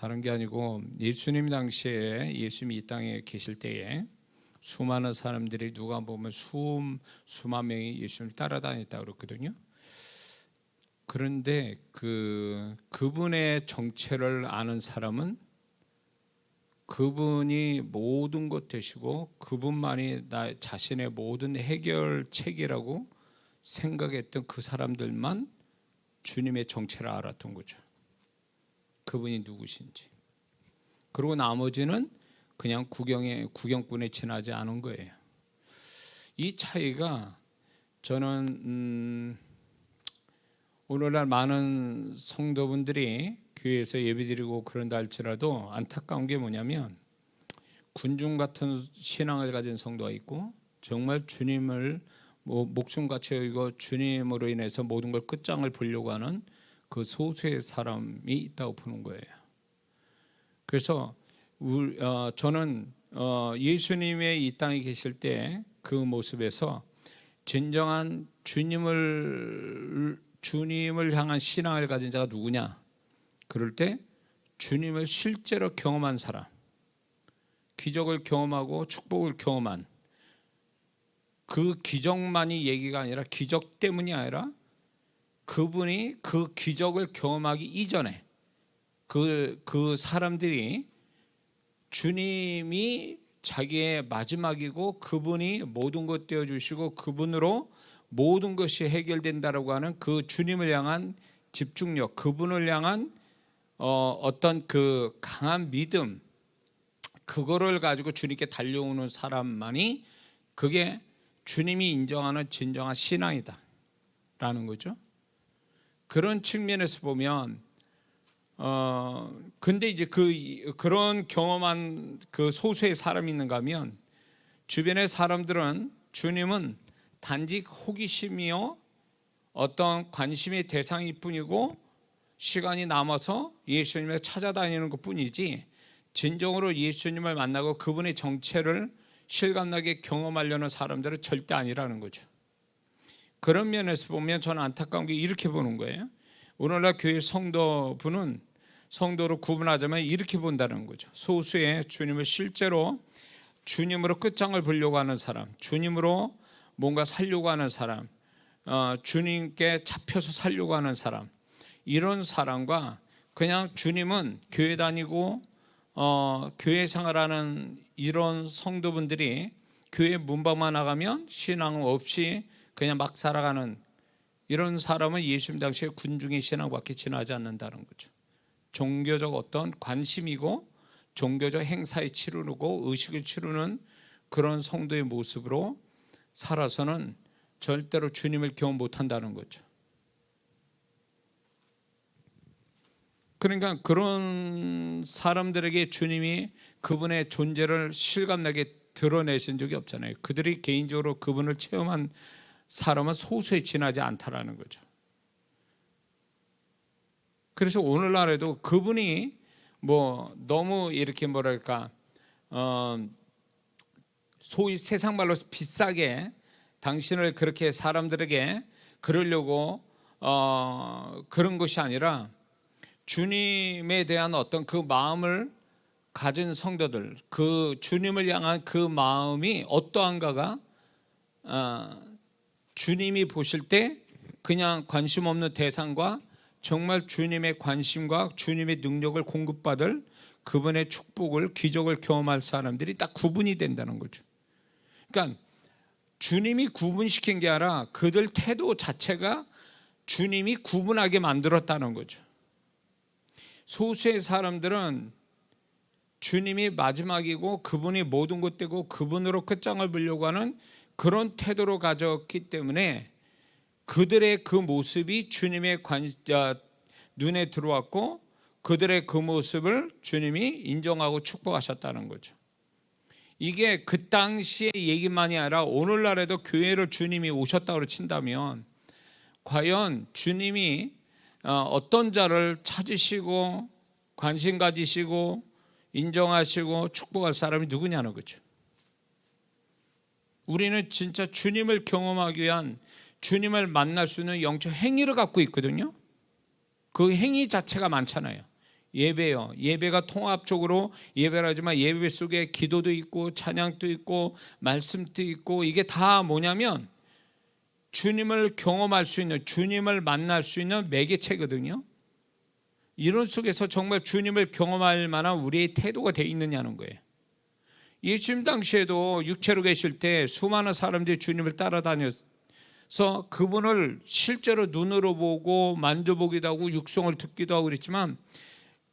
다른 게 아니고 예수님 당시에 예수님이 이 땅에 계실 때에 수많은 사람들이 누가 보면 수만 명이 예수님을 따라다녔다 그랬거든요. 그런데 그분의 정체를 아는 사람은 그분이 모든 것 되시고 그분만이 나 자신의 모든 해결책이라고 생각했던 그 사람들만 주님의 정체를 알았던 거죠. 그분이 누구신지. 그리고 나머지는 그냥 구경꾼에 지나지 않은 거예요. 이 차이가 저는 오늘날 많은 성도분들이 교회에서 예배드리고 그런다 할지라도 안타까운 게 뭐냐면 군중 같은 신앙을 가진 성도가 있고 정말 주님을 목숨같이 여기고 주님으로 인해서 모든 걸 끝장을 보려고 하는 그 소수의 사람이 있다고 보는 거예요. 그래서 저는 예수님의 이 땅에 계실 때 그 모습에서 진정한 주님을 향한 신앙을 가진 자가 누구냐? 그럴 때 주님을 실제로 경험한 사람, 기적을 경험하고 축복을 경험한 그 기적만이 얘기가 아니라 기적 때문이 아니라 그분이 그 기적을 경험하기 이전에 그 사람들이 주님이 자기의 마지막이고 그분이 모든 것 되어주시고 그분으로 모든 것이 해결된다라고 하는 그 주님을 향한 집중력, 그분을 향한 어떤 그 강한 믿음, 그거를 가지고 주님께 달려오는 사람만이 그게 주님이 인정하는 진정한 신앙이다 라는 거죠. 그런 측면에서 보면 근데 이제 그런 경험한 그 소수의 사람이 있는가 하면 주변의 사람들은 주님은 단지 호기심이요 어떤 관심의 대상일 뿐이고 시간이 남아서 예수님을 찾아다니는 것 뿐이지 진정으로 예수님을 만나고 그분의 정체를 실감나게 경험하려는 사람들은 절대 아니라는 거죠. 그런 면에서 보면 저는 안타까운 게 이렇게 보는 거예요. 오늘날 교회 성도분은 성도로 구분하자면 이렇게 본다는 거죠. 소수의 주님을 실제로 주님으로 끝장을 보려고 하는 사람, 주님으로 뭔가 살려고 하는 사람, 주님께 잡혀서 살려고 하는 사람, 이런 사람과 그냥 주님은 교회 다니고 교회 생활하는 이런 성도분들이 교회 문밖만 나가면 신앙 없이 그냥 막 살아가는 이런 사람은 예수님 당시에 군중의 신앙밖에 지나지 않는다는 거죠. 종교적 어떤 관심이고 종교적 행사에 치르고 의식을 치르는 그런 성도의 모습으로 살아서는 절대로 주님을 경험 못한다는 거죠. 그러니까 그런 사람들에게 주님이 그분의 존재를 실감나게 드러내신 적이 없잖아요. 그들이 개인적으로 그분을 체험한 사람은 소수에 지나지 않다라는 거죠. 그래서 오늘날에도 그분이 너무 이렇게 소위 세상 말로 비싸게 당신을 그렇게 사람들에게 그러려고 그런 것이 아니라 주님에 대한 어떤 그 마음을 가진 성도들, 그 주님을 향한 그 마음이 어떠한가가 주님이 보실 때 그냥 관심 없는 대상과 정말 주님의 관심과 주님의 능력을 공급받을 그분의 축복을 기적을 경험할 사람들이 딱 구분이 된다는 거죠. 그러니까 주님이 구분시킨 게 아니라 그들 태도 자체가 주님이 구분하게 만들었다는 거죠. 소수의 사람들은 주님이 마지막이고 그분이 모든 것 되고 그분으로 끝장을 보려고 하는 그런 태도로 가졌기 때문에 그들의 그 모습이 주님의 눈에 들어왔고 그들의 그 모습을 주님이 인정하고 축복하셨다는 거죠. 이게 그 당시의 얘기만이 아니라 오늘날에도 교회를 주님이 오셨다고 친다면 과연 주님이 어떤 자를 찾으시고 관심 가지시고 인정하시고 축복할 사람이 누구냐는 거죠. 우리는 진짜 주님을 경험하기 위한 주님을 만날 수 있는 영적 행위를 갖고 있거든요. 그 행위 자체가 많잖아요. 예배요. 예배가 통합적으로 예배를 하지만 예배 속에 기도도 있고 찬양도 있고 말씀도 있고, 이게 다 뭐냐면 주님을 경험할 수 있는, 주님을 만날 수 있는 매개체거든요. 이런 속에서 정말 주님을 경험할 만한 우리의 태도가 돼 있느냐는 거예요. 예수님 당시에도 육체로 계실 때 수많은 사람들이 주님을 따라다녔어 그분을 실제로 눈으로 보고 만져보기도 하고 육성을 듣기도 하고 그랬지만,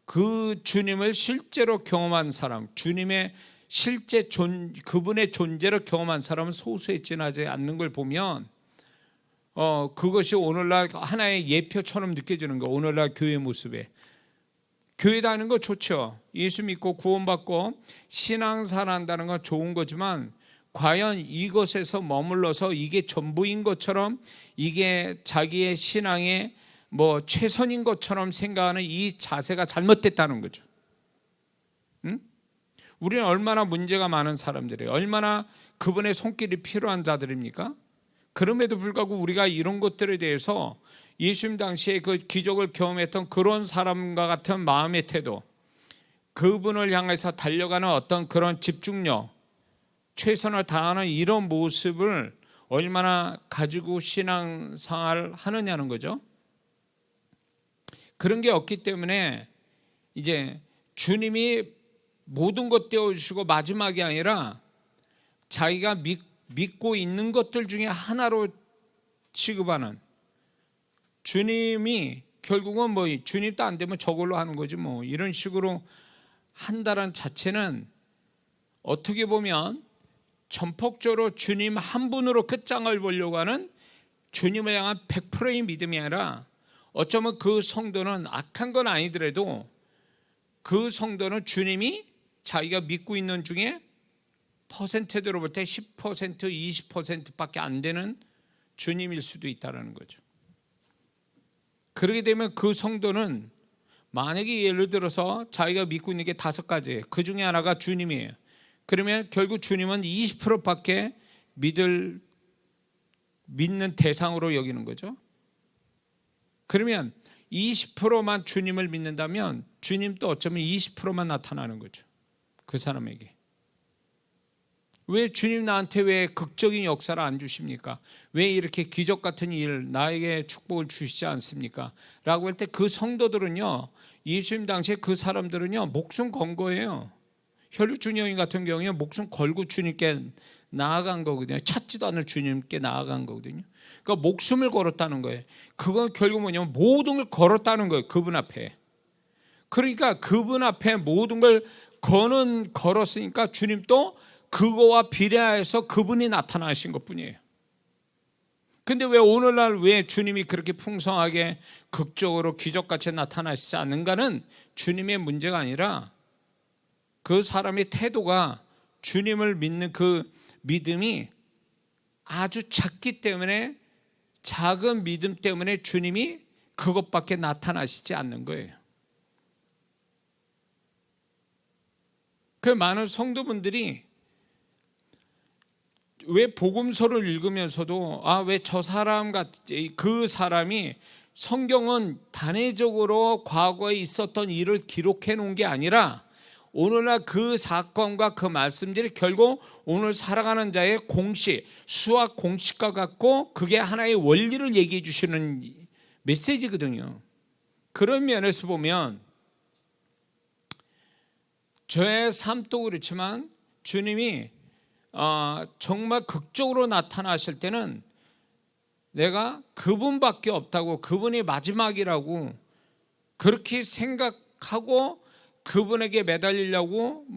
그 주님을 실제로 경험한 사람, 주님의 실제 그분의 존재를 경험한 사람은 소수에 지나지 않는 걸 보면 그것이 오늘날 하나의 예표처럼 느껴지는 거예요. 오늘날 교회 모습에. 교회 다니는 거 좋죠. 예수 믿고 구원받고 신앙생활 한다는 건 좋은 거지만, 과연 이것에서 머물러서 이게 전부인 것처럼, 이게 자기의 신앙의 최선인 것처럼 생각하는 이 자세가 잘못됐다는 거죠. 우리는 얼마나 문제가 많은 사람들이에요. 얼마나 그분의 손길이 필요한 자들입니까? 그럼에도 불구하고 우리가 이런 것들에 대해서 예수님 당시에 그 기적을 경험했던 그런 사람과 같은 마음의 태도, 그분을 향해서 달려가는 어떤 그런 집중력, 최선을 다하는 이런 모습을 얼마나 가지고 신앙생활을 하느냐는 거죠. 그런 게 없기 때문에 이제 주님이 모든 것 떼어주시고 마지막이 아니라 자기가 믿고 있는 것들 중에 하나로 취급하는, 주님이 결국은 주님도 안 되면 저걸로 하는 거지 이런 식으로 한다는 자체는 어떻게 보면 전폭적으로 주님 한 분으로 끝장을 보려고 하는, 주님을 향한 100%의 믿음이 아니라, 어쩌면 그 성도는 악한 건 아니더라도 그 성도는 주님이 자기가 믿고 있는 중에 퍼센트대로 볼 때 10%, 20%밖에 안 되는 주님일 수도 있다는 거죠. 그렇게 되면 그 성도는, 만약에 예를 들어서 자기가 믿고 있는 게 5가지예요. 그 중에 하나가 주님이에요. 그러면 결국 주님은 20%밖에 믿는 대상으로 여기는 거죠. 그러면 20%만 주님을 믿는다면 주님도 어쩌면 20%만 나타나는 거죠. 그 사람에게. 왜 주님 나한테 왜 극적인 역사를 안 주십니까? 왜 이렇게 기적 같은 일, 나에게 축복을 주시지 않습니까? 라고 할 때 그 성도들은요, 예수님 당시에 그 사람들은요, 목숨 건 거예요. 혈육중 여인 같은 경우에 목숨 걸고 주님께 나아간 거거든요. 찾지도 않을 주님께 나아간 거거든요. 그러니까 목숨을 걸었다는 거예요. 그건 결국 뭐냐면 모든 걸 걸었다는 거예요. 그분 앞에. 그러니까 그분 앞에 모든 걸 걸었으니까 주님도 그거와 비례해서 그분이 나타나신 것뿐이에요. 근데 왜 오늘날 왜 주님이 그렇게 풍성하게 극적으로 기적같이 나타나시지 않는가는 주님의 문제가 아니라 그 사람의 태도가, 주님을 믿는 그 믿음이 아주 작기 때문에, 작은 믿음 때문에 주님이 그것밖에 나타나시지 않는 거예요. 그 많은 성도분들이 왜 복음서를 읽으면서도 왜 저 사람 같지, 그 사람이, 성경은 단회적으로 과거에 있었던 일을 기록해 놓은 게 아니라 오늘날 그 사건과 그 말씀들이 결국 오늘 살아가는 자의 공식, 수학 공식과 같고 그게 하나의 원리를 얘기해 주시는 메시지거든요. 그런 면에서 보면 저의 삶도 그렇지만 주님이 정말 극적으로 나타나실 때는 내가 그분밖에 없다고, 그분이 마지막이라고 그렇게 생각하고 그분에게 매달리려고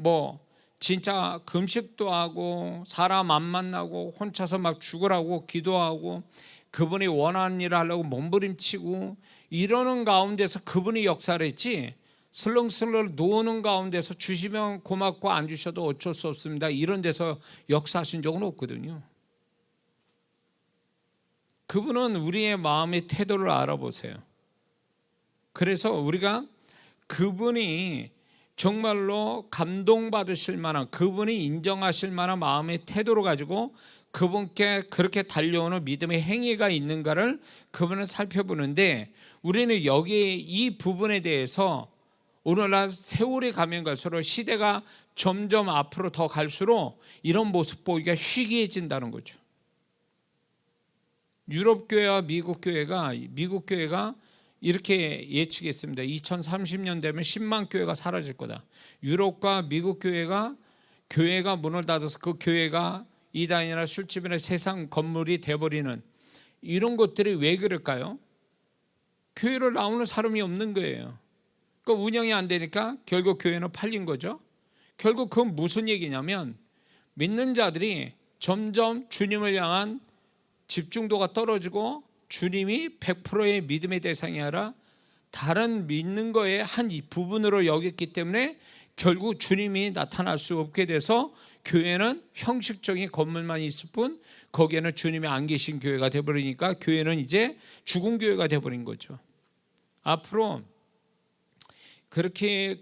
진짜 금식도 하고 사람 안 만나고 혼자서 막 죽으라고 기도하고 그분이 원하는 일을 하려고 몸부림치고 이러는 가운데서 그분이 역사를 했지, 슬렁슬렁 노는 가운데서 주시면 고맙고 안 주셔도 어쩔 수 없습니다, 이런 데서 역사하신 적은 없거든요. 그분은 우리의 마음의 태도를 알아보세요. 그래서 우리가 그분이 정말로 감동받으실 만한, 그분이 인정하실 만한 마음의 태도로 가지고 그분께 그렇게 달려오는 믿음의 행위가 있는가를 그분은 살펴보는데, 우리는 여기 이 부분에 대해서 오늘날 세월이 가면 갈수록 시대가 점점 앞으로 더 갈수록 이런 모습 보기가 희귀해진다는 거죠. 유럽 교회와 미국 교회가 이렇게 예측했습니다. 2030년 되면 10만 교회가 사라질 거다. 유럽과 미국 교회가 문을 닫아서 그 교회가 이단이나 술집이나 세상 건물이 돼버리는 이런 것들이 왜 그럴까요? 교회로 나오는 사람이 없는 거예요. 그러니까 운영이 안 되니까 결국 교회는 팔린 거죠. 결국 그건 무슨 얘기냐면 믿는 자들이 점점 주님을 향한 집중도가 떨어지고 주님이 100%의 믿음의 대상이 아니라 다른 믿는 거의 한 부분으로 여겼기 때문에 결국 주님이 나타날 수 없게 돼서 교회는 형식적인 건물만 있을 뿐 거기에는 주님이 안 계신 교회가 돼버리니까 교회는 이제 죽은 교회가 돼버린 거죠. 앞으로 그렇게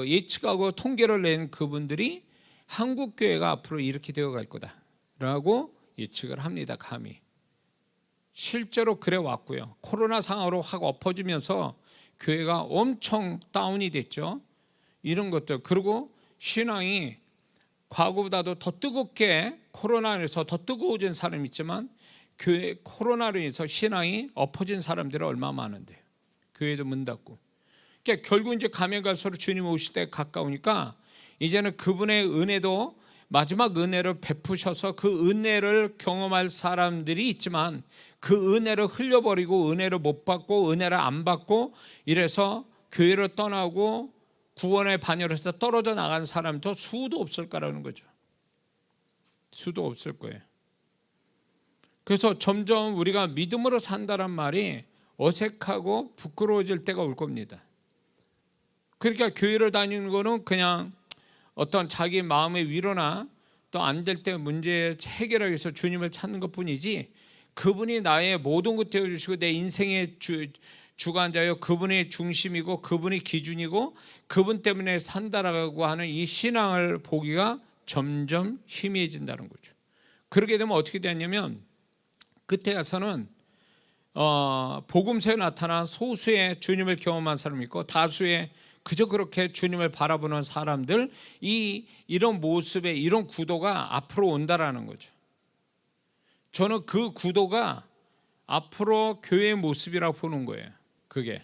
예측하고 통계를 낸 그분들이 한국 교회가 앞으로 이렇게 되어갈 거다라고 예측을 합니다. 감히 실제로 그래 왔고요. 코로나 상황으로 확 엎어지면서 교회가 엄청 다운이 됐죠. 이런 것들, 그리고 신앙이 과거보다도 더 뜨겁게 코로나로 인해서 더 뜨거워진 사람이 있지만 교회 코로나로 인해서 신앙이 엎어진 사람들이 얼마나 많은데요. 교회도 문 닫고. 그러니까 결국 이제 가면 갈수록 주님 오실 때 가까우니까 이제는 그분의 은혜도 마지막 은혜를 베푸셔서 그 은혜를 경험할 사람들이 있지만 그 은혜를 흘려버리고 은혜를 못 받고 은혜를 안 받고 이래서 교회를 떠나고 구원의 반열에서 떨어져 나간 사람도 수도 없을 거라는 거죠. 수도 없을 거예요. 그래서 점점 우리가 믿음으로 산다는 말이 어색하고 부끄러워질 때가 올 겁니다. 그러니까 교회를 다니는 거는 그냥 어떤 자기 마음의 위로나 또 안 될 때 문제 해결하기 위해서 주님을 찾는 것뿐이지 그분이 나의 모든 것 되어주시고 내 인생의 주관자요 그분의 중심이고 그분이 기준이고 그분 때문에 산다라고 하는 이 신앙을 보기가 점점 희미해진다는 거죠. 그렇게 되면 어떻게 되냐면 그때 가서는 복음서에 나타난 소수의 주님을 경험한 사람이 있고 다수의 그저 그렇게 주님을 바라보는 사람들 이런 모습에 이런 구도가 앞으로 온다라는 거죠. 저는 그 구도가 앞으로 교회의 모습이라고 보는 거예요. 그게.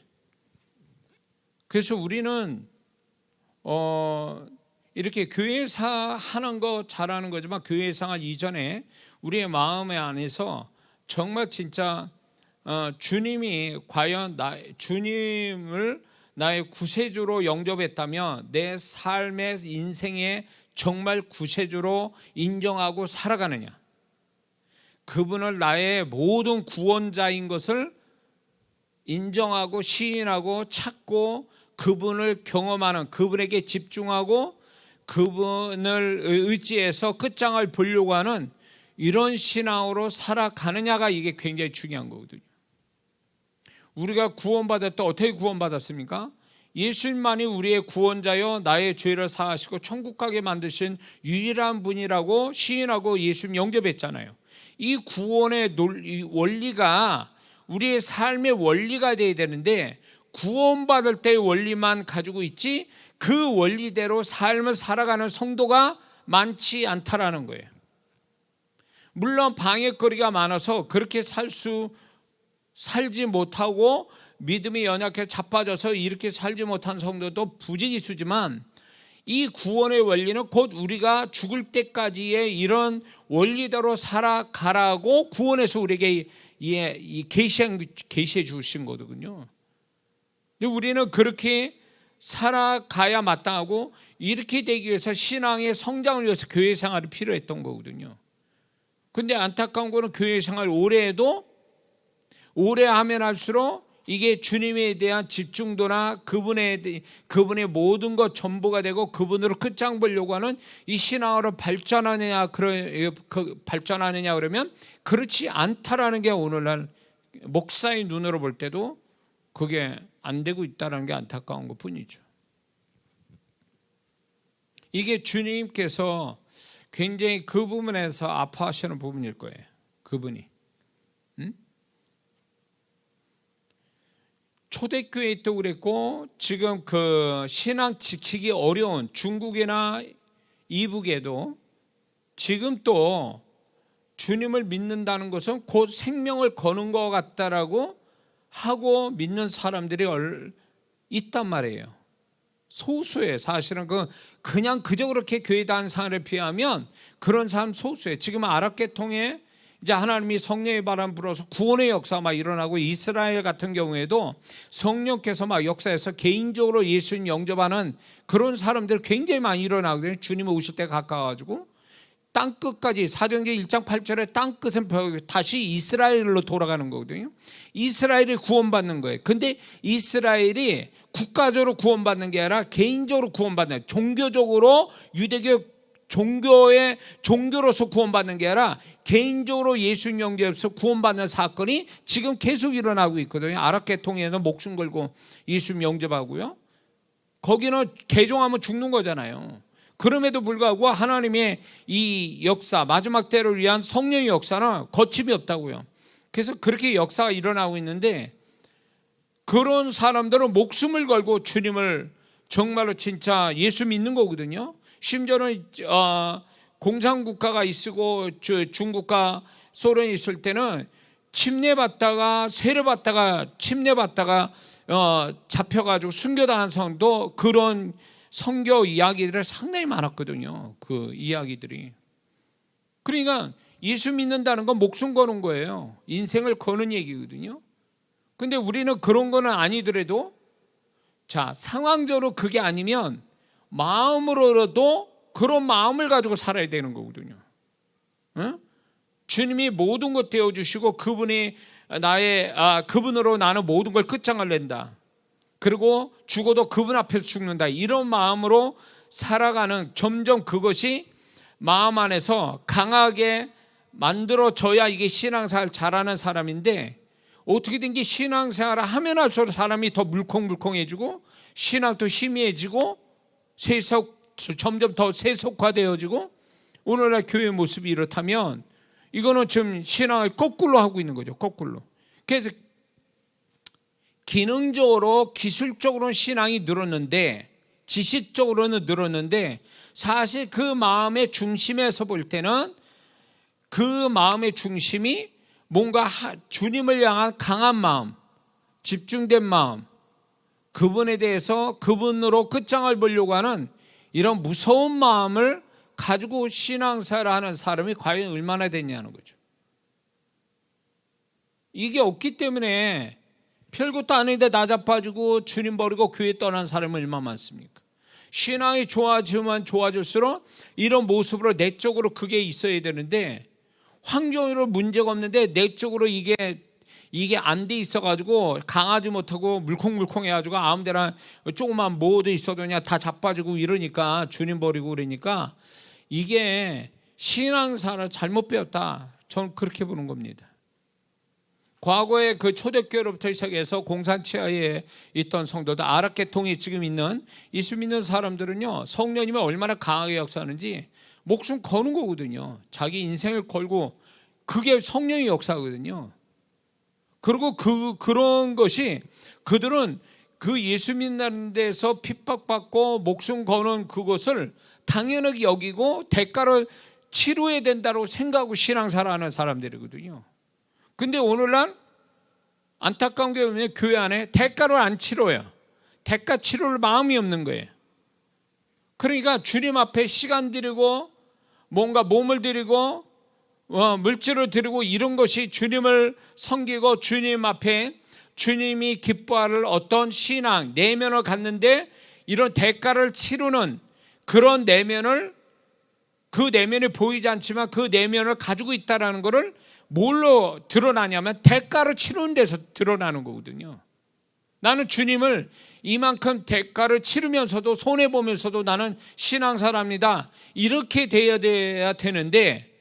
그래서 우리는 이렇게 교회사 하는 거 잘하는 거지만 교회생활 이전에 우리의 마음 안에서 정말 진짜 주님이 과연 주님을 나의 구세주로 영접했다면 내 삶의 인생에 정말 구세주로 인정하고 살아가느냐, 그분을 나의 모든 구원자인 것을 인정하고 시인하고 찾고 그분을 경험하는, 그분에게 집중하고 그분을 의지해서 끝장을 보려고 하는 이런 신앙으로 살아가느냐가 이게 굉장히 중요한 거거든요. 우리가 구원받을 때 어떻게 구원받았습니까? 예수님만이 우리의 구원자여 나의 죄를 사하시고 천국 가게 만드신 유일한 분이라고 시인하고 예수님 영접했잖아요. 이 구원의 원리가 우리의 삶의 원리가 되어야 되는데 구원받을 때의 원리만 가지고 있지 그 원리대로 삶을 살아가는 성도가 많지 않다라는 거예요. 물론 방해거리가 많아서 그렇게 살지 못하고 믿음이 연약해 자빠져서 이렇게 살지 못한 성도도 부지기수지만 이 구원의 원리는 곧 우리가 죽을 때까지의 이런 원리대로 살아가라고 구원해서 우리에게 계시해 주신 거거든요. 근데 우리는 그렇게 살아가야 마땅하고 이렇게 되기 위해서 신앙의 성장을 위해서 교회 생활이 필요했던 거거든요. 근데 안타까운 거는 교회 생활 오래 해도 오래 하면 할수록 이게 주님에 대한 집중도나 그분의 모든 것 전부가 되고 그분으로 끝장 보려고 하는 이 신앙으로 발전하느냐 그러면 그렇지 않다라는 게 오늘날 목사의 눈으로 볼 때도 그게 안 되고 있다는 게 안타까운 것 뿐이죠. 이게 주님께서 굉장히 그 부분에서 아파하시는 부분일 거예요. 그분이. 초대교회 때도 그랬고 지금 그 신앙 지키기 어려운 중국이나 이북에도 지금 또 주님을 믿는다는 것은 곧 생명을 거는 것 같다라고 하고 믿는 사람들이 있단 말이에요. 소수예요. 사실은 그냥 그저 그렇게 교회 다니는 사람에 비하면 그런 사람 소수예요. 지금 아랍계통에 이제 하나님이 성령의 바람 불어서 구원의 역사 막 일어나고, 이스라엘 같은 경우에도 성령께서 막 역사에서 개인적으로 예수님 영접하는 그런 사람들 굉장히 많이 일어나거든요. 주님이 오실 때 가까워가지고 땅끝까지, 사도행전 1장 8절에 땅끝은 다시 이스라엘로 돌아가는 거거든요. 이스라엘이 구원받는 거예요. 근데 이스라엘이 국가적으로 구원받는 게 아니라 개인적으로 구원받는, 종교적으로 유대교 종교로서 구원받는 게 아니라 개인적으로 예수님 영접해서 구원받는 사건이 지금 계속 일어나고 있거든요. 아랍계통에서 목숨 걸고 예수님 영접하고요. 거기는 개종하면 죽는 거잖아요. 그럼에도 불구하고 하나님의 이 역사, 마지막 때를 위한 성령의 역사는 거침이 없다고요. 그래서 그렇게 역사가 일어나고 있는데, 그런 사람들은 목숨을 걸고 주님을 정말로 진짜 예수 믿는 거거든요. 심지어는 공산국가가 있고 중국과 소련이 있을 때는 침례받다가 세례받다가 침례받다가 잡혀가지고 순교당한 사람도 그런 선교 이야기들이 상당히 많았거든요. 그 이야기들이. 그러니까 예수 믿는다는 건 목숨 거는 거예요. 인생을 거는 얘기거든요. 근데 우리는 그런 거는 아니더라도, 자, 상황적으로 그게 아니면 마음으로라도 그런 마음을 가지고 살아야 되는 거거든요. 응? 주님이 모든 것 되어주시고 그분이 그분으로 나는 모든 걸 끝장을 낸다. 그리고 죽어도 그분 앞에서 죽는다. 이런 마음으로 살아가는, 점점 그것이 마음 안에서 강하게 만들어져야 이게 신앙생활 잘하는 사람인데, 어떻게 된 게 신앙생활을 하면 할수록 사람이 더 물컹물컹해지고 신앙도 희미해지고 점점 더 세속화되어지고, 오늘날 교회의 모습이 이렇다면 이거는 지금 신앙을 거꾸로 하고 있는 거죠. 거꾸로. 그래서 기능적으로 기술적으로는 신앙이 늘었는데, 지식적으로는 늘었는데, 사실 그 마음의 중심에서 볼 때는 그 마음의 중심이 뭔가 주님을 향한 강한 마음, 집중된 마음, 그분에 대해서 그분으로 끝장을 보려고 하는 이런 무서운 마음을 가지고 신앙생활을 하는 사람이 과연 얼마나 됐냐는 거죠. 이게 없기 때문에 별것도 아닌데 나자빠지고 주님 버리고 교회 떠난 사람이 얼마나 많습니까? 신앙이 좋아지면 좋아질수록 이런 모습으로 내적으로 그게 있어야 되는데, 환경으로 문제가 없는데 내적으로 이게 안 돼 있어가지고 강하지 못하고 물컹물컹해가지고 아무데나 조그만 뭐도 있어도 그냥 다 자빠지고 이러니까, 주님 버리고 그러니까 이게 신앙생활을 잘못 배웠다. 저는 그렇게 보는 겁니다. 과거에 그 초대교회로부터 시작해서 공산 치하에 있던 성도들, 아랍계통에 지금 있는 예수 믿는 사람들은요, 성령님이 얼마나 강하게 역사하는지 목숨 거는 거거든요. 자기 인생을 걸고, 그게 성령의 역사거든요. 그리고 그런 것이, 그들은 그 예수 믿는 데서 핍박받고 목숨 거는 그것을 당연하게 여기고 대가를 치러야 된다고 생각하고 신앙생활하는 사람들이거든요. 근데 오늘날 안타까운 게 뭐냐면, 교회 안에 대가를 안 치러요. 대가 치를 마음이 없는 거예요. 그러니까 주님 앞에 시간 드리고 뭔가 몸을 드리고 물질을 드리고 이런 것이 주님을 섬기고 주님 앞에 주님이 기뻐할 어떤 신앙, 내면을 갖는데, 이런 대가를 치르는 그런 내면을, 그 내면이 보이지 않지만 그 내면을 가지고 있다는 것을 뭘로 드러나냐면 대가를 치르는 데서 드러나는 거거든요. 나는 주님을 이만큼 대가를 치르면서도 손해보면서도 나는 신앙사람이다, 이렇게 돼야 되는데,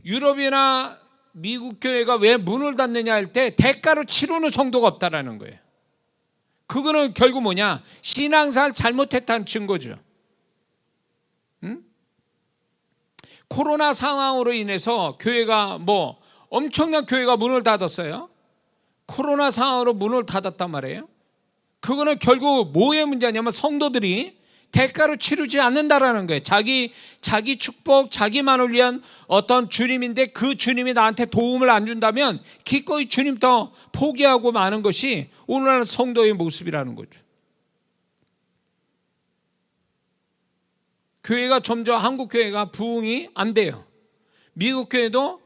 유럽이나 미국 교회가 왜 문을 닫느냐 할 때 대가를 치르는 성도가 없다라는 거예요. 그거는 결국 뭐냐, 신앙생활 잘못했다는 증거죠. 코로나 상황으로 인해서 교회가 엄청난 교회가 문을 닫았어요. 코로나 상황으로 문을 닫았단 말이에요. 그거는 결국 뭐의 문제냐면 성도들이 대가로 치르지 않는다라는 거예요. 자기 축복, 자기만을 위한 어떤 주님인데 그 주님이 나한테 도움을 안 준다면 기꺼이 주님 더 포기하고 마는 것이 오늘날 성도의 모습이라는 거죠. 교회가 점점 한국 교회가 부흥이 안 돼요. 미국 교회도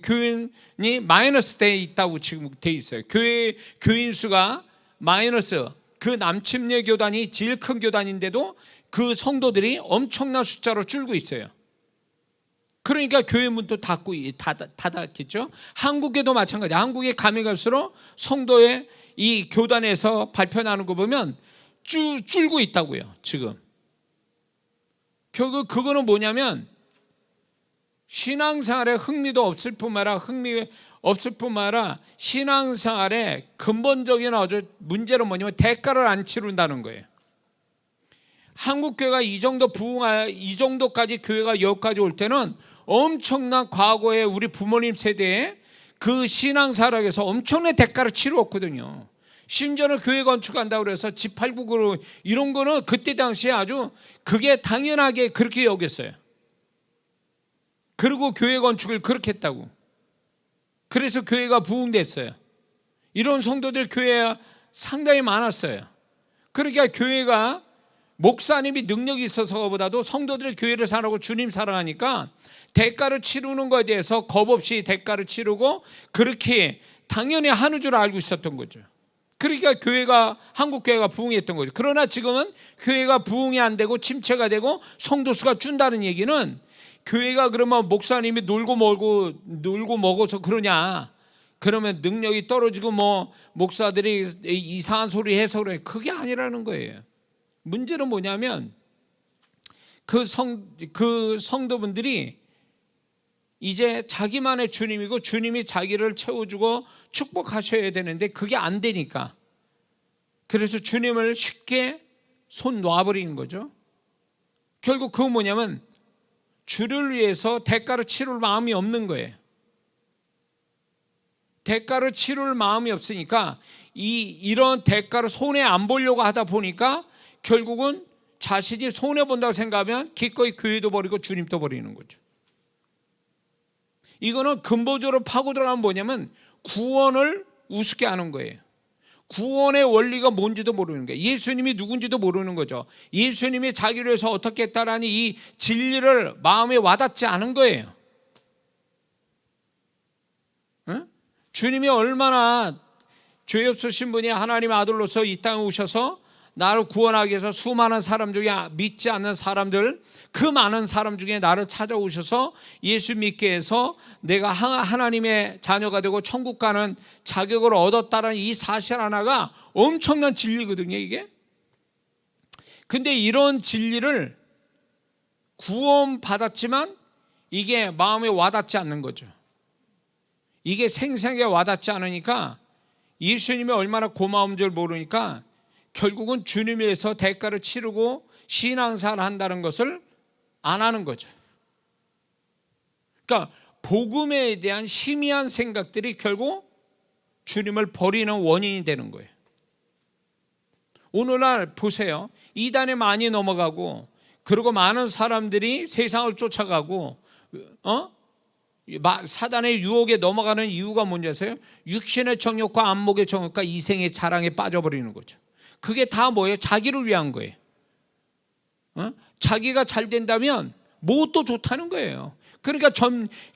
교인이 마이너스 돼 있다고 지금 돼 있어요. 교인 수가 마이너스. 그 남침례 교단이 제일 큰 교단인데도 그 성도들이 엄청난 숫자로 줄고 있어요. 그러니까 교회 문도 닫았겠죠. 한국에도 마찬가지야. 한국에 가면 갈수록 성도의 이 교단에서 발표나는 거 보면 줄고 있다고요. 지금 결국 그거는 뭐냐면 신앙생활에 흥미도 없을 뿐만 아니라 신앙생활의 근본적인 아주 문제는 뭐냐면 대가를 안 치른다는 거예요. 한국 교회가 이 정도까지 교회가 여기까지 올 때는 엄청난 과거에 우리 부모님 세대에 그 신앙생활에서 엄청난 대가를 치루었거든요. 심지어는 교회 건축한다고 그래서 집 팔고 이런 거는 그때 당시에 아주 그게 당연하게 그렇게 여겼어요. 그리고 교회 건축을 그렇게 했다고. 그래서 교회가 부흥됐어요. 이런 성도들 교회에 상당히 많았어요. 그러니까 교회가 목사님이 능력이 있어서보다도 성도들이 교회를 사랑하고 주님 사랑하니까 대가를 치르는 것에 대해서 겁없이 대가를 치르고 그렇게 당연히 하는 줄 알고 있었던 거죠. 그러니까 한국 교회가 부흥했던 거죠. 그러나 지금은 교회가 부흥이 안 되고 침체가 되고 성도 수가 준다는 얘기는 교회가 그러면 목사님이 놀고 먹어서 그러냐? 그러면 능력이 떨어지고 목사들이 이상한 소리 해서 그래. 그게 아니라는 거예요. 문제는 뭐냐면 그 성도분들이 이제 자기만의 주님이고 주님이 자기를 채워주고 축복하셔야 되는데 그게 안 되니까 그래서 주님을 쉽게 손 놔버리는 거죠. 결국 그건 뭐냐면 주를 위해서 대가를 치를 마음이 없는 거예요. 대가를 치를 마음이 없으니까 이런 대가를 손해 안 보려고 하다 보니까 결국은 자신이 손해 본다고 생각하면 기꺼이 교회도 버리고 주님도 버리는 거죠. 이거는 근본적으로 파고 들어가면 뭐냐면 구원을 우습게 하는 거예요. 구원의 원리가 뭔지도 모르는 거예요. 예수님이 누군지도 모르는 거죠. 예수님이 자기를 위해서 어떻게 했다라는 이 진리를 마음에 와닿지 않은 거예요. 응? 주님이 얼마나 죄 없으신 분이 하나님의 아들로서 이 땅에 오셔서 나를 구원하기 위해서 수많은 사람 중에 믿지 않는 사람들, 그 많은 사람 중에 나를 찾아오셔서 예수 믿게 해서 내가 하나님의 자녀가 되고 천국 가는 자격을 얻었다는 이 사실 하나가 엄청난 진리거든요, 이게. 근데 이런 진리를 구원받았지만 이게 마음에 와닿지 않는 거죠. 이게 생생하게 와닿지 않으니까 예수님이 얼마나 고마운 줄 모르니까 결국은 주님 위해서 대가를 치르고 신앙생활을 한다는 것을 안 하는 거죠. 그러니까 복음에 대한 희미한 생각들이 결국 주님을 버리는 원인이 되는 거예요. 오늘날 보세요. 이단에 많이 넘어가고 그리고 많은 사람들이 세상을 쫓아가고 사단의 유혹에 넘어가는 이유가 뭔지 아세요? 육신의 정욕과 안목의 정욕과 이생의 자랑에 빠져버리는 거죠. 그게 다 뭐예요? 자기를 위한 거예요. 자기가 잘 된다면 무엇도 좋다는 거예요. 그러니까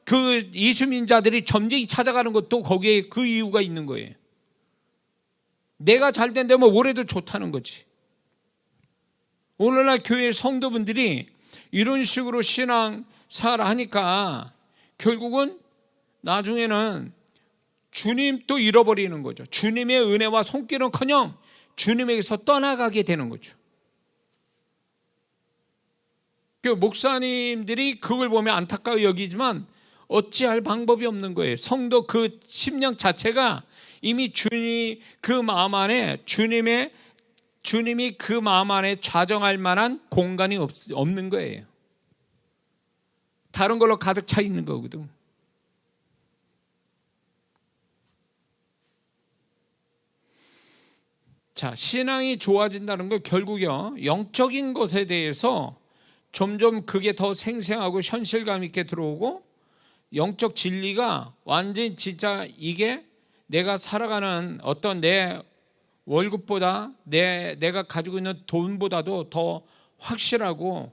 그 예수민자들이 점쟁이 찾아가는 것도 거기에 그 이유가 있는 거예요. 내가 잘 된다면 뭐래도 좋다는 거지. 오늘날 교회 성도분들이 이런 식으로 신앙생활을 하니까 결국은 나중에는 주님도 잃어버리는 거죠. 주님의 은혜와 손길은커녕 주님에게서 떠나가게 되는 거죠. 그 목사님들이 그걸 보면 안타까워 여기지만 어찌할 방법이 없는 거예요. 성도 그 심령 자체가 이미 주님이 그 마음 안에 좌정할 만한 공간이 없는 거예요. 다른 걸로 가득 차 있는 거거든. 자, 신앙이 좋아진다는 건 결국요, 영적인 것에 대해서 점점 그게 더 생생하고 현실감 있게 들어오고, 영적 진리가 완전히 진짜 이게 내가 살아가는 어떤 내 월급보다 내가 가지고 있는 돈보다도 더 확실하고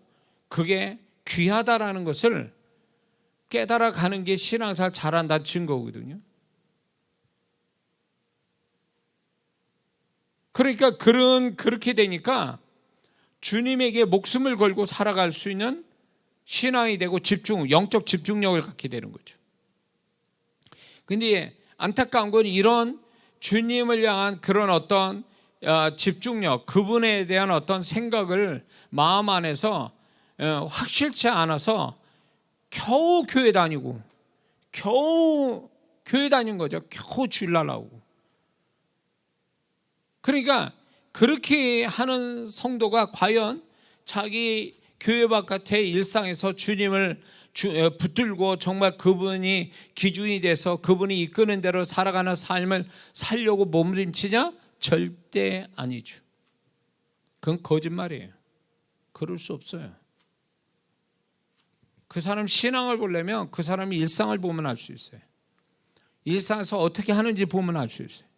그게 귀하다라는 것을 깨달아가는 게 신앙생활 잘한다는 증거거든요. 그러니까 그렇게 되니까 주님에게 목숨을 걸고 살아갈 수 있는 신앙이 되고 영적 집중력을 갖게 되는 거죠. 근데 안타까운 건 이런 주님을 향한 그런 어떤 집중력, 그분에 대한 어떤 생각을 마음 안에서 확실치 않아서 겨우 교회 다니고, 겨우 교회 다닌 거죠. 겨우 주일날 나오고. 그러니까 그렇게 하는 성도가 과연 자기 교회 바깥의 일상에서 주님을 붙들고 정말 그분이 기준이 돼서 그분이 이끄는 대로 살아가는 삶을 살려고 몸부림치냐? 절대 아니죠. 그건 거짓말이에요. 그럴 수 없어요. 그 사람 신앙을 보려면 그 사람이 일상을 보면 알 수 있어요. 일상에서 어떻게 하는지 보면 알 수 있어요.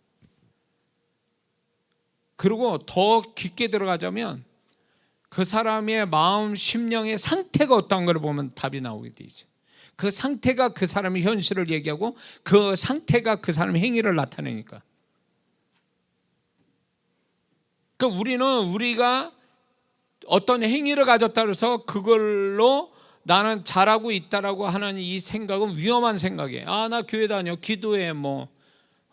그리고 더 깊게 들어가자면 그 사람의 마음, 심령의 상태가 어떤 걸 보면 답이 나오게 되죠. 그 상태가 그 사람의 현실을 얘기하고 그 상태가 그 사람의 행위를 나타내니까. 그러니까 우리가 어떤 행위를 가졌다 해서 그걸로 나는 잘하고 있다라고 하는 이 생각은 위험한 생각이에요. 나 교회 다녀, 기도해,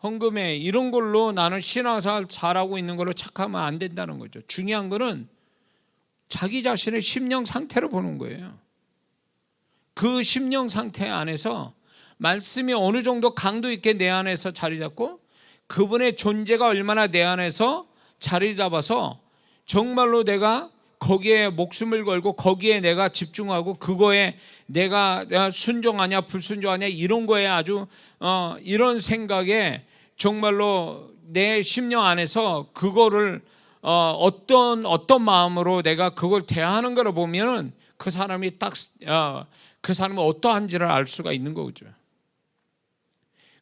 헌금해, 이런 걸로 나는 신앙생활 잘하고 있는 걸로 착하면 안 된다는 거죠. 중요한 거는 자기 자신의 심령 상태를 보는 거예요. 그 심령 상태 안에서 말씀이 어느 정도 강도 있게 내 안에서 자리 잡고 그분의 존재가 얼마나 내 안에서 자리 잡아서 정말로 내가 거기에 목숨을 걸고 거기에 내가 집중하고 그거에 내가 순종하냐 불순종하냐 이런 거에 아주 이런 생각에 정말로 내 심령 안에서 그거를 어떤 마음으로 내가 그걸 대하는 거를 보면은 그 사람이 그 사람은 어떠한지를 알 수가 있는 거죠.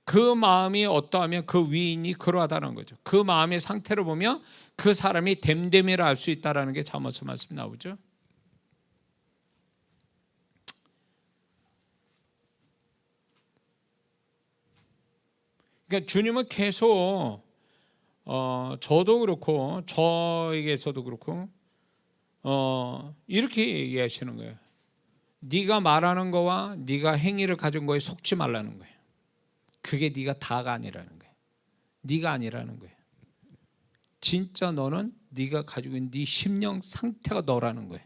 그 마음이 어떠하면 그 위인이 그러하다는 거죠. 그 마음의 상태를 보면 그 사람이 됨됨이라 알 수 있다는 게 잠언서 말씀 나오죠. 그러니까 주님은 계속 저도 그렇고 저에게서도 그렇고 이렇게 얘기하시는 거예요. 네가 말하는 거와 네가 행위를 가진 거에 속지 말라는 거예요. 그게 네가 다가 아니라는 거예요. 네가 아니라는 거예요. 진짜 너는 네가 가지고 있는 네 심령 상태가 너라는 거예요.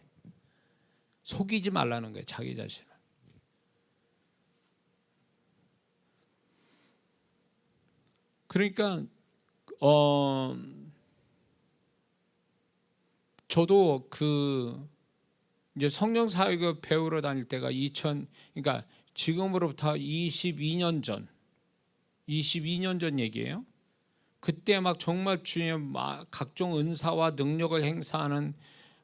속이지 말라는 거예요. 자기 자신을. 그러니까 저도 이제 성령 사역을 배우러 다닐 때가 그러니까 지금으로부터 22년 전 얘기예요. 그때 막 정말 주님 각종 은사와 능력을 행사하는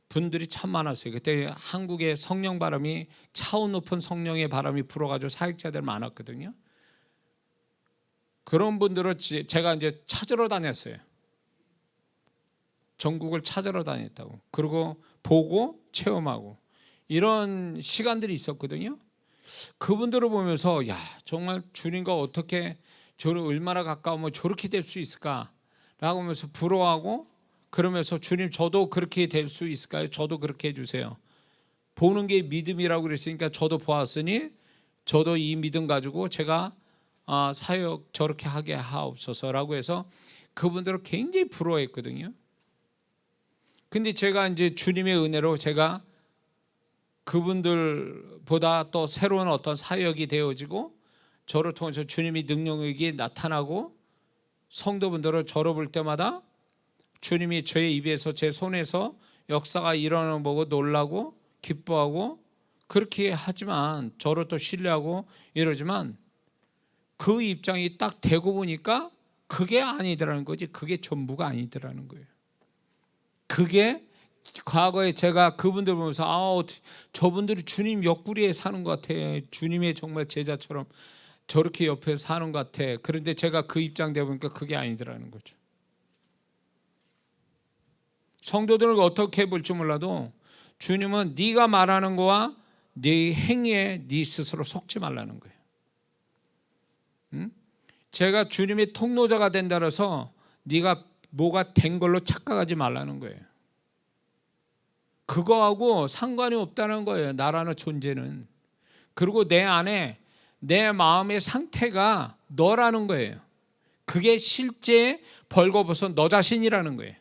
분들이 참 많았어요. 그때 한국에 성령 바람이 차원 높은 성령의 바람이 불어가지고 사역자들 많았거든요. 그런 분들을 제가 이제 찾으러 다녔어요. 전국을 찾으러 다녔다고. 그리고 보고 체험하고 이런 시간들이 있었거든요. 그분들을 보면서 정말 주님과 어떻게 얼마나 가까우면 저렇게 될 수 있을까라고 하면서 부러워하고 그러면서 주님 저도 그렇게 될 수 있을까요? 저도 그렇게 해주세요. 보는 게 믿음이라고 그랬으니까 저도 보았으니 저도 이 믿음 가지고 제가 사역 저렇게 하게 하옵소서라고 해서 그분들을 굉장히 부러워했거든요. 근데 제가 이제 주님의 은혜로 제가 그분들보다 또 새로운 어떤 사역이 되어지고 저를 통해서 주님의 능력이 나타나고 성도분들을 저를 볼 때마다 주님이 저의 입에서 제 손에서 역사가 일어나는 거 보고 놀라고 기뻐하고 그렇게 하지만 저를 또 신뢰하고 이러지만 그 입장이 딱 되고 보니까 그게 아니더라는 거지. 그게 전부가 아니더라는 거예요. 그게 과거에 제가 그분들 보면서 저분들이 주님 옆구리에 사는 것 같아. 주님의 정말 제자처럼 저렇게 옆에 사는 것 같아. 그런데 제가 그 입장 돼 보니까 그게 아니더라는 거죠. 성도들은 어떻게 볼지 몰라도 주님은 네가 말하는 거와 네 행위에 네 스스로 속지 말라는 거예요. 제가 주님의 통로자가 된다 해서 네가 뭐가 된 걸로 착각하지 말라는 거예요. 그거하고 상관이 없다는 거예요. 나라는 존재는. 그리고 내 안에 내 마음의 상태가 너라는 거예요. 그게 실제 벌거벗은 너 자신이라는 거예요.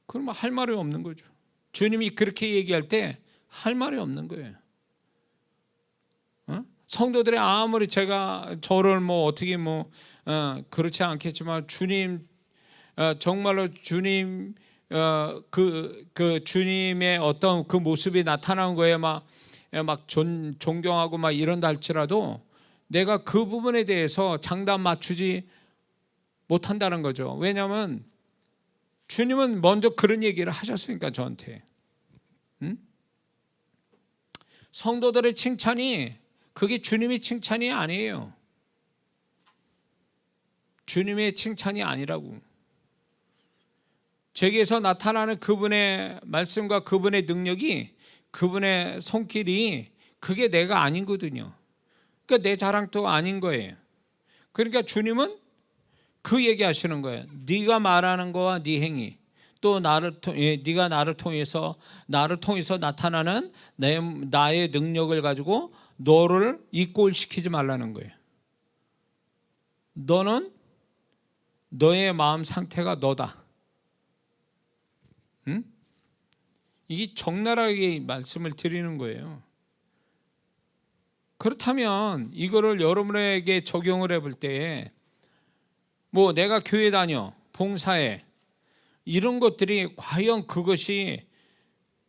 그러면 할 말이 없는 거죠. 주님이 그렇게 얘기할 때 할 말이 없는 거예요. 성도들의 아무리 제가 저를 어떻게 그렇지 않겠지만 주님, 정말로 주님, 그 주님의 어떤 그 모습이 나타나는 거에 막 존경하고 막 이런다 할지라도 내가 그 부분에 대해서 장단 맞추지 못한다는 거죠. 왜냐하면 주님은 먼저 그런 얘기를 하셨으니까 저한테. 성도들의 칭찬이 그게 주님의 칭찬이 아니에요. 주님의 칭찬이 아니라고. 제게서 나타나는 그분의 말씀과 그분의 능력이, 그분의 손길이 그게 내가 아니거든요. 그러니까 내 자랑도 아닌 거예요. 그러니까 주님은 그 얘기하시는 거예요. 네가 말하는 거와 네 행위, 또 네가 나를 통해서 나타나는 나의 능력을 가지고 너를 이꼴시키지 말라는 거예요. 너는 너의 마음 상태가 너다. 이게 적나라하게 말씀을 드리는 거예요. 그렇다면 이거를 여러분에게 적용을 해볼 때 내가 교회 다녀, 봉사해, 이런 것들이 과연 그것이,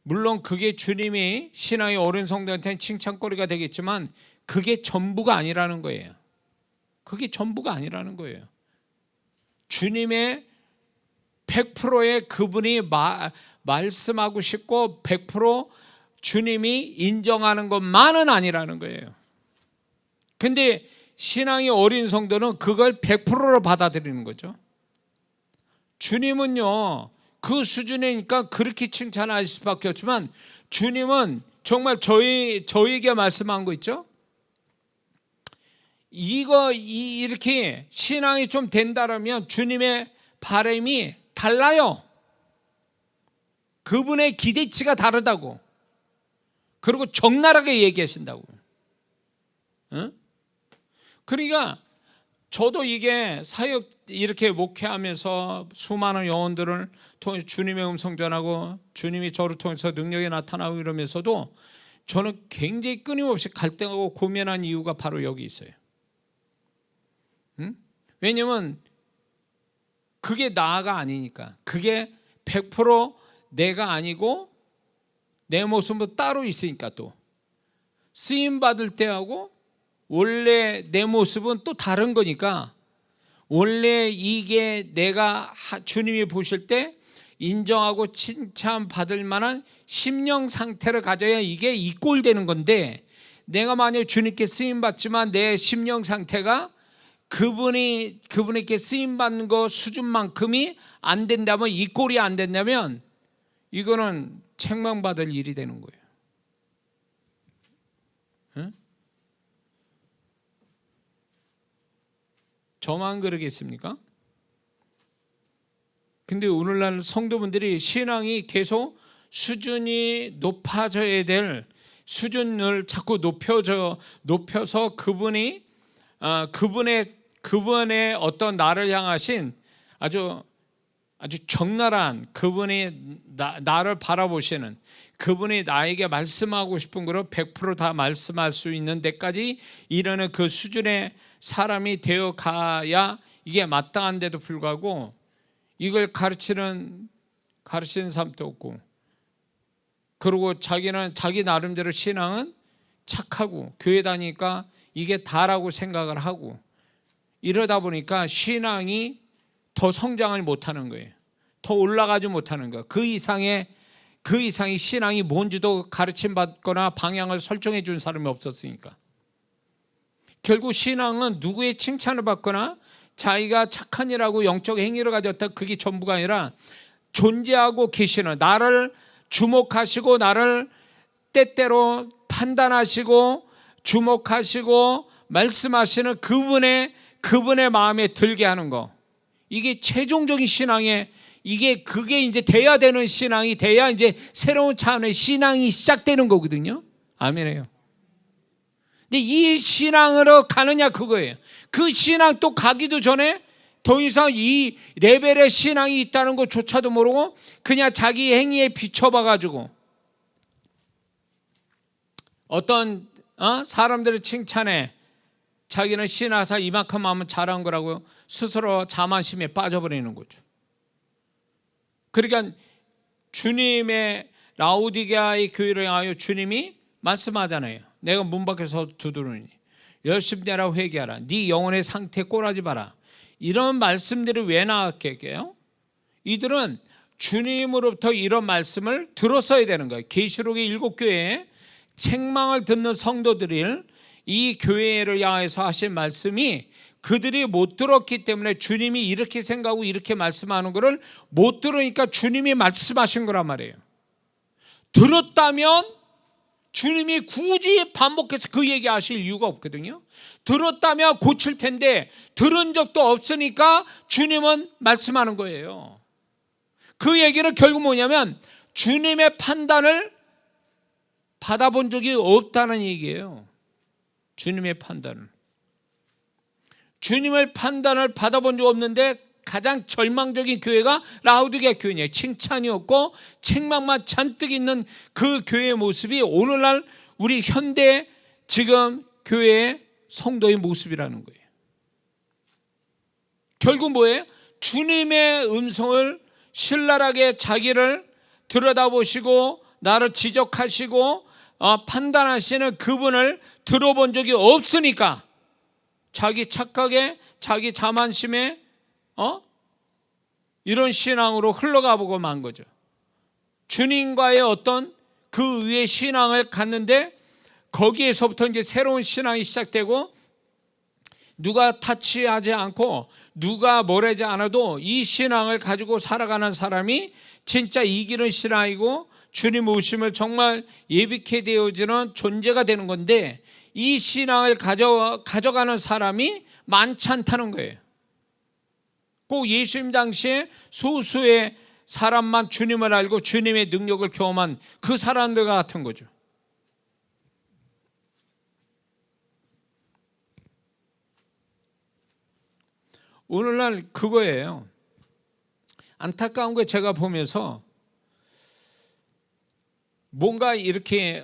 물론 그게 주님이 신앙의 어린 성도한테는 칭찬거리가 되겠지만 그게 전부가 아니라는 거예요. 그게 전부가 아니라는 거예요. 주님의 100%의 그분이 말씀하고 싶고 100% 주님이 인정하는 것만은 아니라는 거예요. 근데 신앙이 어린 성도는 그걸 100%로 받아들이는 거죠. 주님은요, 그 수준이니까 그렇게 칭찬하실 수밖에 없지만 주님은 정말 저희에게 말씀한 거 있죠? 이렇게 신앙이 좀 된다라면 주님의 바람이 달라요. 그분의 기대치가 다르다고. 그리고 적나라하게 얘기하신다고. 그러니까 저도 이게 사역 이렇게 목회하면서 수많은 영혼들을 통해 주님의 음성 전하고 주님이 저를 통해서 능력이 나타나고 이러면서도 저는 굉장히 끊임없이 갈등하고 고민한 이유가 바로 여기 있어요. 왜냐면 그게 나가 아니니까. 그게 100% 내가 아니고 내 모습은 따로 있으니까. 또 쓰임 받을 때하고 원래 내 모습은 또 다른 거니까, 원래 이게 내가 주님이 보실 때 인정하고 칭찬받을 만한 심령 상태를 가져야 이게 이꼴되는 건데, 내가 만약에 주님께 쓰임받지만 내 심령 상태가 그분에게 쓰임받는 거 수준만큼이 안 된다면, 이꼴이 안 된다면 이거는 책망받을 일이 되는 거예요. 저만 그러겠습니까? 근데 오늘날 성도분들이 신앙이 계속 수준이 높아져야 될 수준을 자꾸 높여서 그분의 어떤 나를 향하신 아주 적나라한 그분이 나를 바라보시는, 그분이 나에게 말씀하고 싶은 거를 100% 말씀할 수 있는 데까지 이르는 그 수준의 사람이 되어 가야 이게 마땅한데도 불구하고 이걸 가르치는 사람도 없고, 그리고 자기는 자기 나름대로 신앙은 착하고 교회 다니니까 이게 다라고 생각을 하고, 이러다 보니까 신앙이 더 성장을 못하는 거예요. 더 올라가지 못하는 거예요. 그 이상의 신앙이 뭔지도 가르침받거나 방향을 설정해 준 사람이 없었으니까. 결국 신앙은 누구의 칭찬을 받거나 자기가 착한 일하고 영적 행위를 가졌다, 그게 전부가 아니라 존재하고 계시는, 나를 주목하시고 나를 때때로 판단하시고 주목하시고 말씀하시는 그분의 마음에 들게 하는 거, 이게 최종적인 신앙의, 그게 이제 돼야 되는 신앙이 돼야 이제 새로운 차원의 신앙이 시작되는 거거든요. 아멘이에요. 근데 이 신앙으로 가느냐, 그거예요. 그 신앙 또 가기도 전에 더 이상 이 레벨의 신앙이 있다는 것조차도 모르고 그냥 자기 행위에 비춰봐가지고 어떤 사람들의 칭찬에 자기는 신앙사 이만큼 하면 잘한 거라고 스스로 자만심에 빠져버리는 거죠. 그러니까 주님의 라오디게아의 교회를 향하여 주님이 말씀하잖아요. 내가 문 밖에서 두드리니 열심히 내라, 회개하라, 네 영혼의 상태에 꼴하지 마라. 이런 말씀들이 왜 나왔겠게요? 이들은 주님으로부터 이런 말씀을 들었어야 되는 거예요. 계시록의 7교회에 책망을 듣는 성도들을 이 교회를 향해서 하신 말씀이 그들이 못 들었기 때문에 주님이 이렇게 생각하고 이렇게 말씀하는 것을 못 들으니까 주님이 말씀하신 거란 말이에요. 들었다면 주님이 굳이 반복해서 그 얘기 하실 이유가 없거든요. 들었다면 고칠 텐데 들은 적도 없으니까 주님은 말씀하는 거예요. 그 얘기는 결국 뭐냐면 주님의 판단을 받아본 적이 없다는 얘기예요. 주님의 판단을 받아본 적 없는데 가장 절망적인 교회가 라오디게아 교회예요. 칭찬이 없고 책망만 잔뜩 있는 그 교회의 모습이 오늘날 우리 현대 지금 교회의 성도의 모습이라는 거예요. 결국 뭐예요? 주님의 음성을 신랄하게 자기를 들여다보시고 나를 지적하시고 판단하시는 그분을 들어본 적이 없으니까 자기 착각에 자기 자만심에 이런 신앙으로 흘러가보고 만 거죠. 주님과의 어떤 그 위의 신앙을 갖는데 거기에서부터 이제 새로운 신앙이 시작되고 누가 타치하지 않고 누가 뭐라지 않아도 이 신앙을 가지고 살아가는 사람이 진짜 이기는 신앙이고 주님 오심을 정말 예비케 되어지는 존재가 되는 건데 이 신앙을 가져가는 사람이 많지 않다는 거예요. 꼭 예수님 당시에 소수의 사람만 주님을 알고 주님의 능력을 경험한 그 사람들과 같은 거죠. 오늘날 그거예요. 안타까운 거 제가 보면서 뭔가 이렇게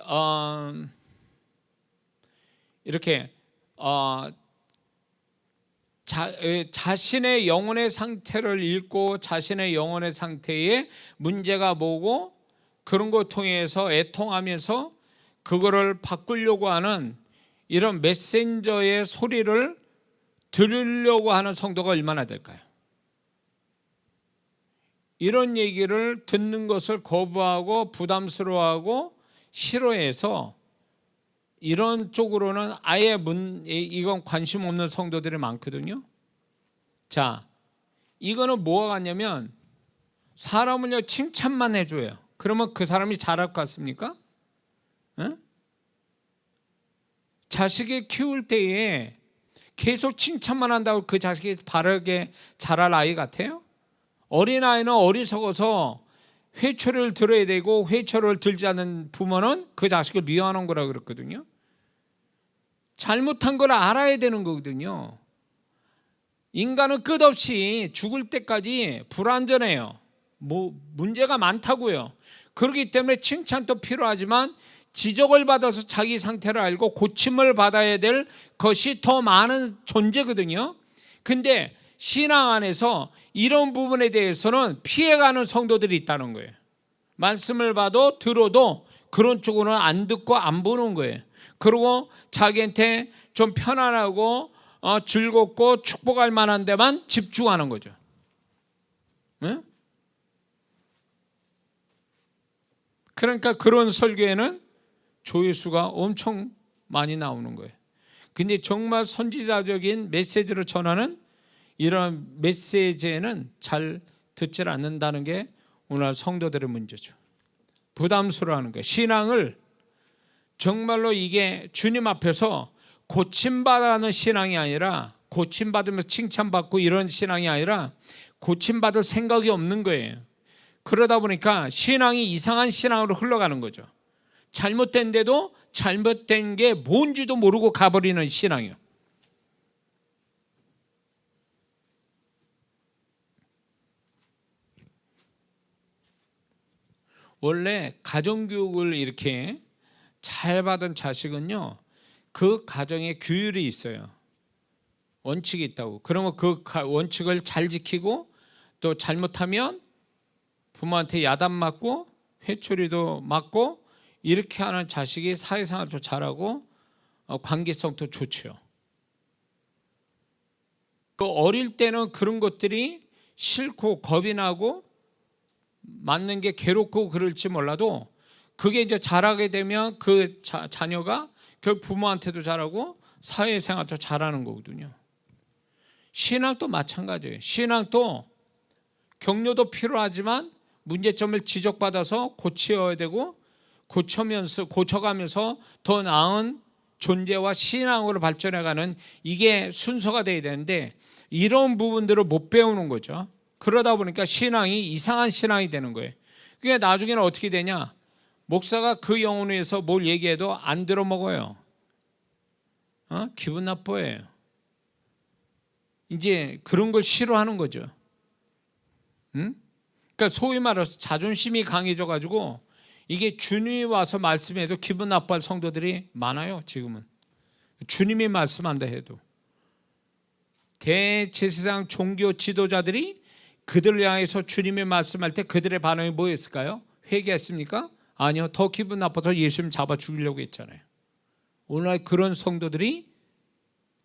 자신의 영혼의 상태를 읽고 자신의 영혼의 상태에 문제가 뭐고 그런 걸 통해서 애통하면서 그거를 바꾸려고 하는 이런 메신저의 소리를 들으려고 하는 성도가 얼마나 될까요? 이런 얘기를 듣는 것을 거부하고 부담스러워하고 싫어해서 이런 쪽으로는 아예 이건 관심 없는 성도들이 많거든요. 자, 이거는 뭐가 같냐면 사람을요 칭찬만 해줘요. 그러면 그 사람이 잘할 것 같습니까? 에? 자식을 키울 때에 계속 칭찬만 한다고 그 자식이 바르게 자랄 아이 같아요? 어린아이는 어리석어서 회초리를 들어야 되고 회초리를 들지 않는 부모는 그 자식을 미워하는 거라 그랬거든요. 잘못한 걸 알아야 되는 거거든요. 인간은 끝없이 죽을 때까지 불완전해요. 문제가 많다고요. 그렇기 때문에 칭찬도 필요하지만 지적을 받아서 자기 상태를 알고 고침을 받아야 될 것이 더 많은 존재거든요. 근데 신앙 안에서 이런 부분에 대해서는 피해가는 성도들이 있다는 거예요. 말씀을 들어도 그런 쪽으로는 안 듣고 안 보는 거예요. 그리고 자기한테 좀 편안하고 즐겁고 축복할 만한 데만 집중하는 거죠. 네? 그러니까 그런 설교에는 조회수가 엄청 많이 나오는 거예요. 근데 정말 선지자적인 메시지를 전하는 이런 메시지에는 잘 듣질 않는다는 게 오늘 성도들의 문제죠. 부담스러워하는 거예요. 신앙을 정말로 이게 주님 앞에서 고침받는 신앙이 아니라, 고침받으면서 칭찬받고 이런 신앙이 아니라 고침받을 생각이 없는 거예요. 그러다 보니까 신앙이 이상한 신앙으로 흘러가는 거죠. 잘못된데도 잘못된 게 뭔지도 모르고 가버리는 신앙이요. 원래 가정교육을 이렇게 잘 받은 자식은요, 그 가정에 규율이 있어요. 원칙이 있다고. 그러면 그 원칙을 잘 지키고, 또 잘못하면 부모한테 야단 맞고 회초리도 맞고 이렇게 하는 자식이 사회생활도 잘하고 관계성도 좋죠. 그 어릴 때는 그런 것들이 싫고 겁이 나고 맞는 게 괴롭고 그럴지 몰라도, 그게 이제 자라게 되면 그 자녀가 결국 부모한테도 잘하고 사회생활도 잘하는 거거든요. 신앙도 마찬가지예요. 신앙도 격려도 필요하지만 문제점을 지적받아서 고쳐야 되고, 고쳐가면서 더 나은 존재와 신앙으로 발전해가는, 이게 순서가 돼야 되는데 이런 부분들을 못 배우는 거죠. 그러다 보니까 신앙이 이상한 신앙이 되는 거예요. 그게 나중에는 어떻게 되냐, 목사가 그 영혼에 의해서 뭘 얘기해도 안 들어먹어요. 기분 나빠해요. 이제 그런 걸 싫어하는 거죠. 그러니까 소위 말해서 자존심이 강해져 가지고 이게 주님이 와서 말씀해도 기분 나빠할 성도들이 많아요. 지금은 주님이 말씀한다 해도. 대제사장 종교 지도자들이 그들을 향해서 주님이 말씀할 때 그들의 반응이 뭐였을까요? 회개했습니까? 아니요. 더 기분 나빠서 예수님 잡아 죽이려고 했잖아요. 오늘 그런 성도들이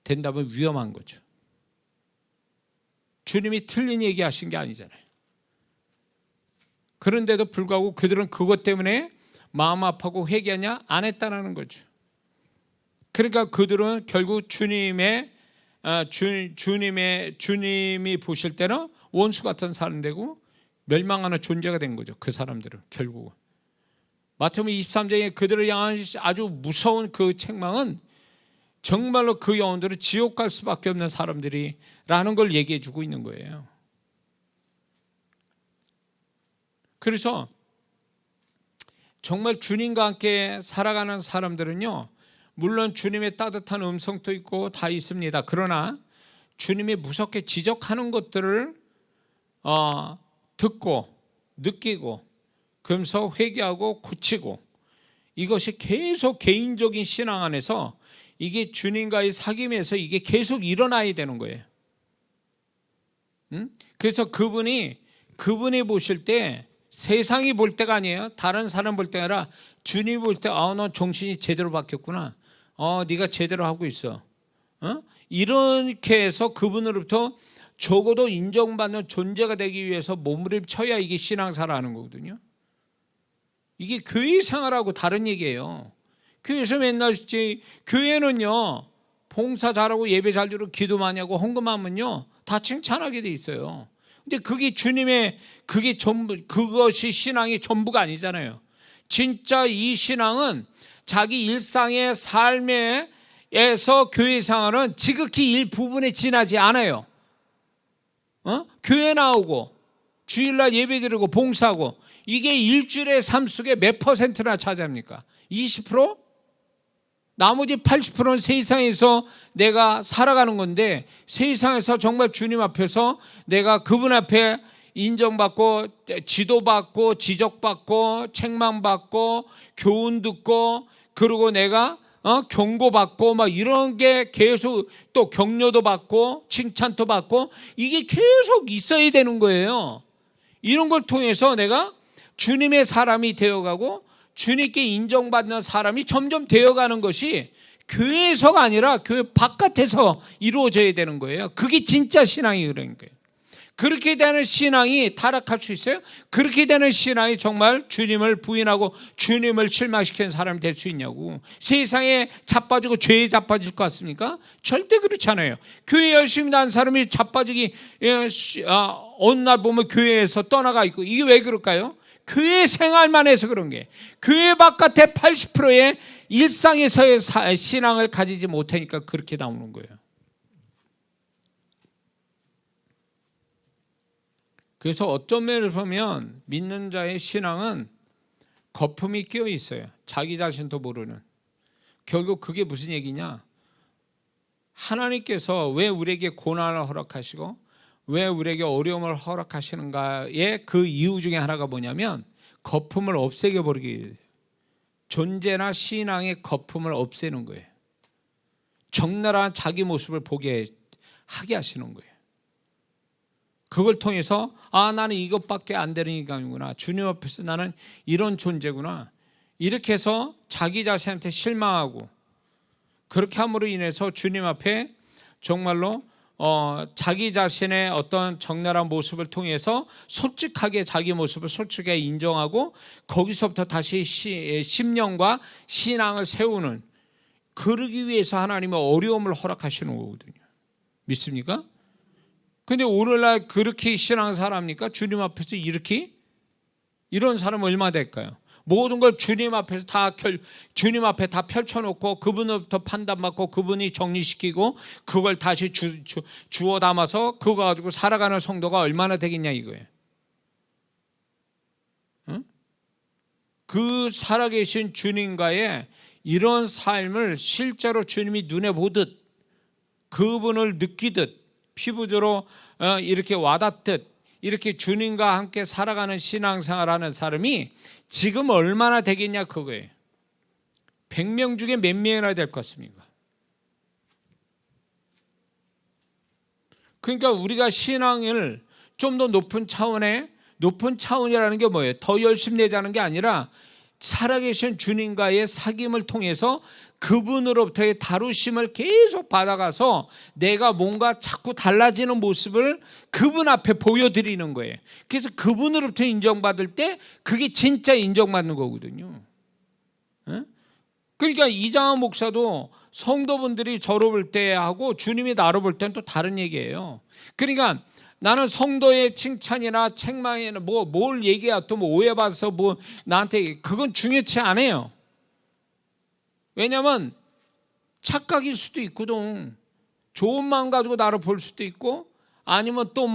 된다면 위험한 거죠. 주님이 틀린 얘기하신 게 아니잖아요. 그런데도 불구하고 그들은 그것 때문에 마음 아파하고 회개하냐? 안 했다는 거죠. 그러니까 그들은 결국 주님이 보실 때는 원수 같은 사람 되고 멸망하는 존재가 된 거죠. 그 사람들은 결국은. 마태복음 23장에 그들을 향한 아주 무서운 그 책망은 정말로 그 영혼들은 지옥 갈 수밖에 없는 사람들이라는 걸 얘기해 주고 있는 거예요. 그래서 정말 주님과 함께 살아가는 사람들은요, 물론 주님의 따뜻한 음성도 있고 다 있습니다. 그러나 주님이 무섭게 지적하는 것들을 듣고 느끼고 그러면서 회개하고 고치고, 이것이 계속 개인적인 신앙 안에서 이게 주님과의 사귐에서 이게 계속 일어나야 되는 거예요. 그래서 그분이 보실 때 세상이 볼 때가 아니에요. 다른 사람 볼 때가 아니라 주님이 볼 때, 너 정신이 제대로 바뀌었구나. 네가 제대로 하고 있어. 이렇게 해서 그분으로부터 적어도 인정받는 존재가 되기 위해서 몸부림쳐야 이게 신앙생활하는 거거든요. 이게 교회 생활하고 다른 얘기예요. 교회에서 맨날 교회는요, 봉사 잘하고 예배 잘 드리고 기도 많이 하고 헌금하면요 다 칭찬하게 돼 있어요. 근데 그게 주님의 그게 전부, 그것이 신앙의 전부가 아니잖아요. 진짜 이 신앙은 자기 일상의 삶에서 교회 생활은 지극히 일부분에 지나지 않아요. 교회 나오고 주일날 예배 드리고 봉사하고, 이게 일주일의 삶 속에 몇 %나 차지합니까? 20%? 나머지 80%는 세상에서 내가 살아가는 건데, 세상에서 정말 주님 앞에서 내가 그분 앞에 인정받고 지도받고 지적받고 책망받고 교훈 듣고, 그리고 내가 경고받고 막 이런 게 계속, 또 격려도 받고 칭찬도 받고, 이게 계속 있어야 되는 거예요. 이런 걸 통해서 내가 주님의 사람이 되어가고 주님께 인정받는 사람이 점점 되어가는 것이 교회에서가 아니라 교회 바깥에서 이루어져야 되는 거예요. 그게 진짜 신앙이 그런 거예요. 그렇게 되는 신앙이 타락할 수 있어요? 그렇게 되는 신앙이 정말 주님을 부인하고 주님을 실망시키는 사람이 될 수 있냐고. 세상에 자빠지고 죄에 자빠질 것 같습니까? 절대 그렇지 않아요. 교회 열심히 다니는 사람이 자빠지기 어느 날 보면 교회에서 떠나가 있고, 이게 왜 그럴까요? 교회 생활만 해서 그런 게, 교회 바깥에 80%의 일상에서의 신앙을 가지지 못하니까 그렇게 나오는 거예요. 그래서 어떤 면을 보면 믿는 자의 신앙은 거품이 끼어 있어요. 자기 자신도 모르는. 결국 그게 무슨 얘기냐? 하나님께서 왜 우리에게 고난을 허락하시고 왜 우리에게 어려움을 허락하시는가의 그 이유 중에 하나가 뭐냐면 거품을 없애게 버리기 위해서. 존재나 신앙의 거품을 없애는 거예요. 적나라한 자기 모습을 보게 하게 하시는 거예요. 그걸 통해서 나는 이것밖에 안 되는 인간이구나, 주님 앞에서 나는 이런 존재구나, 이렇게 해서 자기 자신한테 실망하고, 그렇게 함으로 인해서 주님 앞에 정말로 자기 자신의 어떤 적나라한 모습을 통해서 솔직하게 자기 모습을 솔직하게 인정하고 거기서부터 다시 심령과 신앙을 세우는, 그러기 위해서 하나님은 어려움을 허락하시는 거거든요. 믿습니까? 근데 오늘날 그렇게 신앙생활 합니까? 주님 앞에서 이렇게? 이런 사람은 얼마나 될까요? 모든 걸 주님 앞에서 주님 앞에 다 펼쳐놓고 그분으로부터 판단받고 그분이 정리시키고 그걸 다시 주워 담아서 그거 가지고 살아가는 성도가 얼마나 되겠냐 이거예요. 응? 그 살아계신 주님과의 이런 삶을 실제로 주님이 눈에 보듯, 그분을 느끼듯, 피부적으로 이렇게 와닿듯 이렇게 주님과 함께 살아가는 신앙생활하는 사람이 지금 얼마나 되겠냐 그거예요. 100명 중에 몇 명이나 될 것 같습니까? 그러니까 우리가 신앙을 좀 더 높은 차원이라는 게 뭐예요? 더 열심히 내자는 게 아니라 살아계신 주님과의 사귐을 통해서 그분으로부터의 다루심을 계속 받아가서 내가 뭔가 자꾸 달라지는 모습을 그분 앞에 보여드리는 거예요. 그래서 그분으로부터 인정받을 때 그게 진짜 인정받는 거거든요. 그러니까 이장한 목사도 성도분들이 저를 볼 때하고 주님이 나를 볼 때는 또 다른 얘기예요. 그러니까 나는 성도의 칭찬이나 책망이나 뭘 얘기해 또 오해받아서 나한테 그건 중요치 않아요. 왜냐하면 착각일 수도 있거든. 좋은 마음 가지고 나를 볼 수도 있고, 아니면 또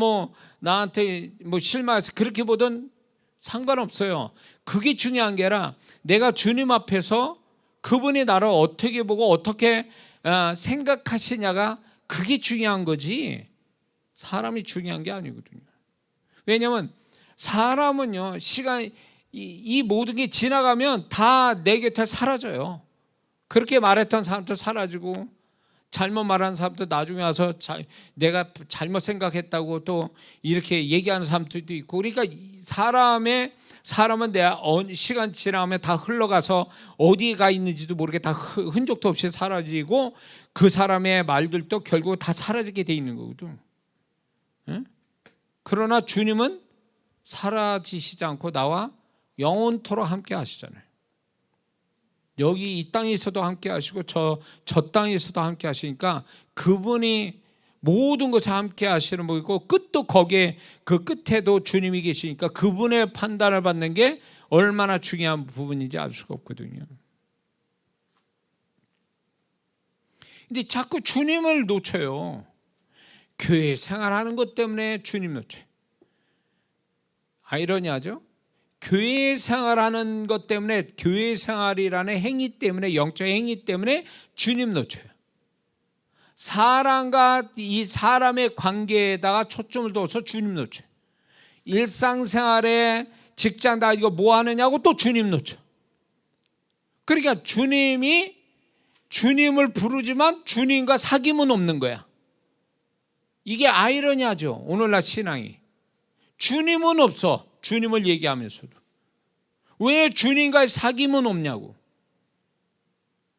나한테 실망해서 그렇게 보든 상관없어요. 그게 중요한 게 아니라 내가 주님 앞에서 그분이 나를 어떻게 보고 어떻게 생각하시냐가 그게 중요한 거지, 사람이 중요한 게 아니거든요. 왜냐하면 사람은요, 이 모든 게 지나가면 다 내 곁에 사라져요. 그렇게 말했던 사람도 사라지고, 잘못 말하는 사람도 나중에 와서 내가 잘못 생각했다고 또 이렇게 얘기하는 사람들도 있고. 그러니까 사람은 시간 지나면 다 흘러가서 어디에 가 있는지도 모르게 다 흔적도 없이 사라지고, 그 사람의 말들도 결국 다 사라지게 돼 있는 거거든. 그러나 주님은 사라지시지 않고 나와 영원토록 함께 하시잖아요. 여기 이 땅에서도 함께 하시고 저 땅에서도 함께 하시니까 그분이 모든 것에 함께 하시는 분이고, 끝도 거기에 그 끝에도 주님이 계시니까 그분의 판단을 받는 게 얼마나 중요한 부분인지 알 수가 없거든요. 근데 자꾸 주님을 놓쳐요. 교회 생활하는 것 때문에 주님 놓쳐요. 아이러니하죠? 교회 생활하는 것 때문에, 교회 생활이라는 행위 때문에, 영적 행위 때문에 주님 놓쳐요. 사람과 이 사람의 관계에다가 초점을 둬서 주님 놓쳐요. 일상생활에 직장 다니고 뭐 하느냐고 또 주님 놓쳐. 그러니까 주님을 부르지만 주님과 사귐은 없는 거야. 이게 아이러니하죠. 오늘날 신앙이 주님은 없어. 주님을 얘기하면서도 왜 주님과의 사귐은 없냐고.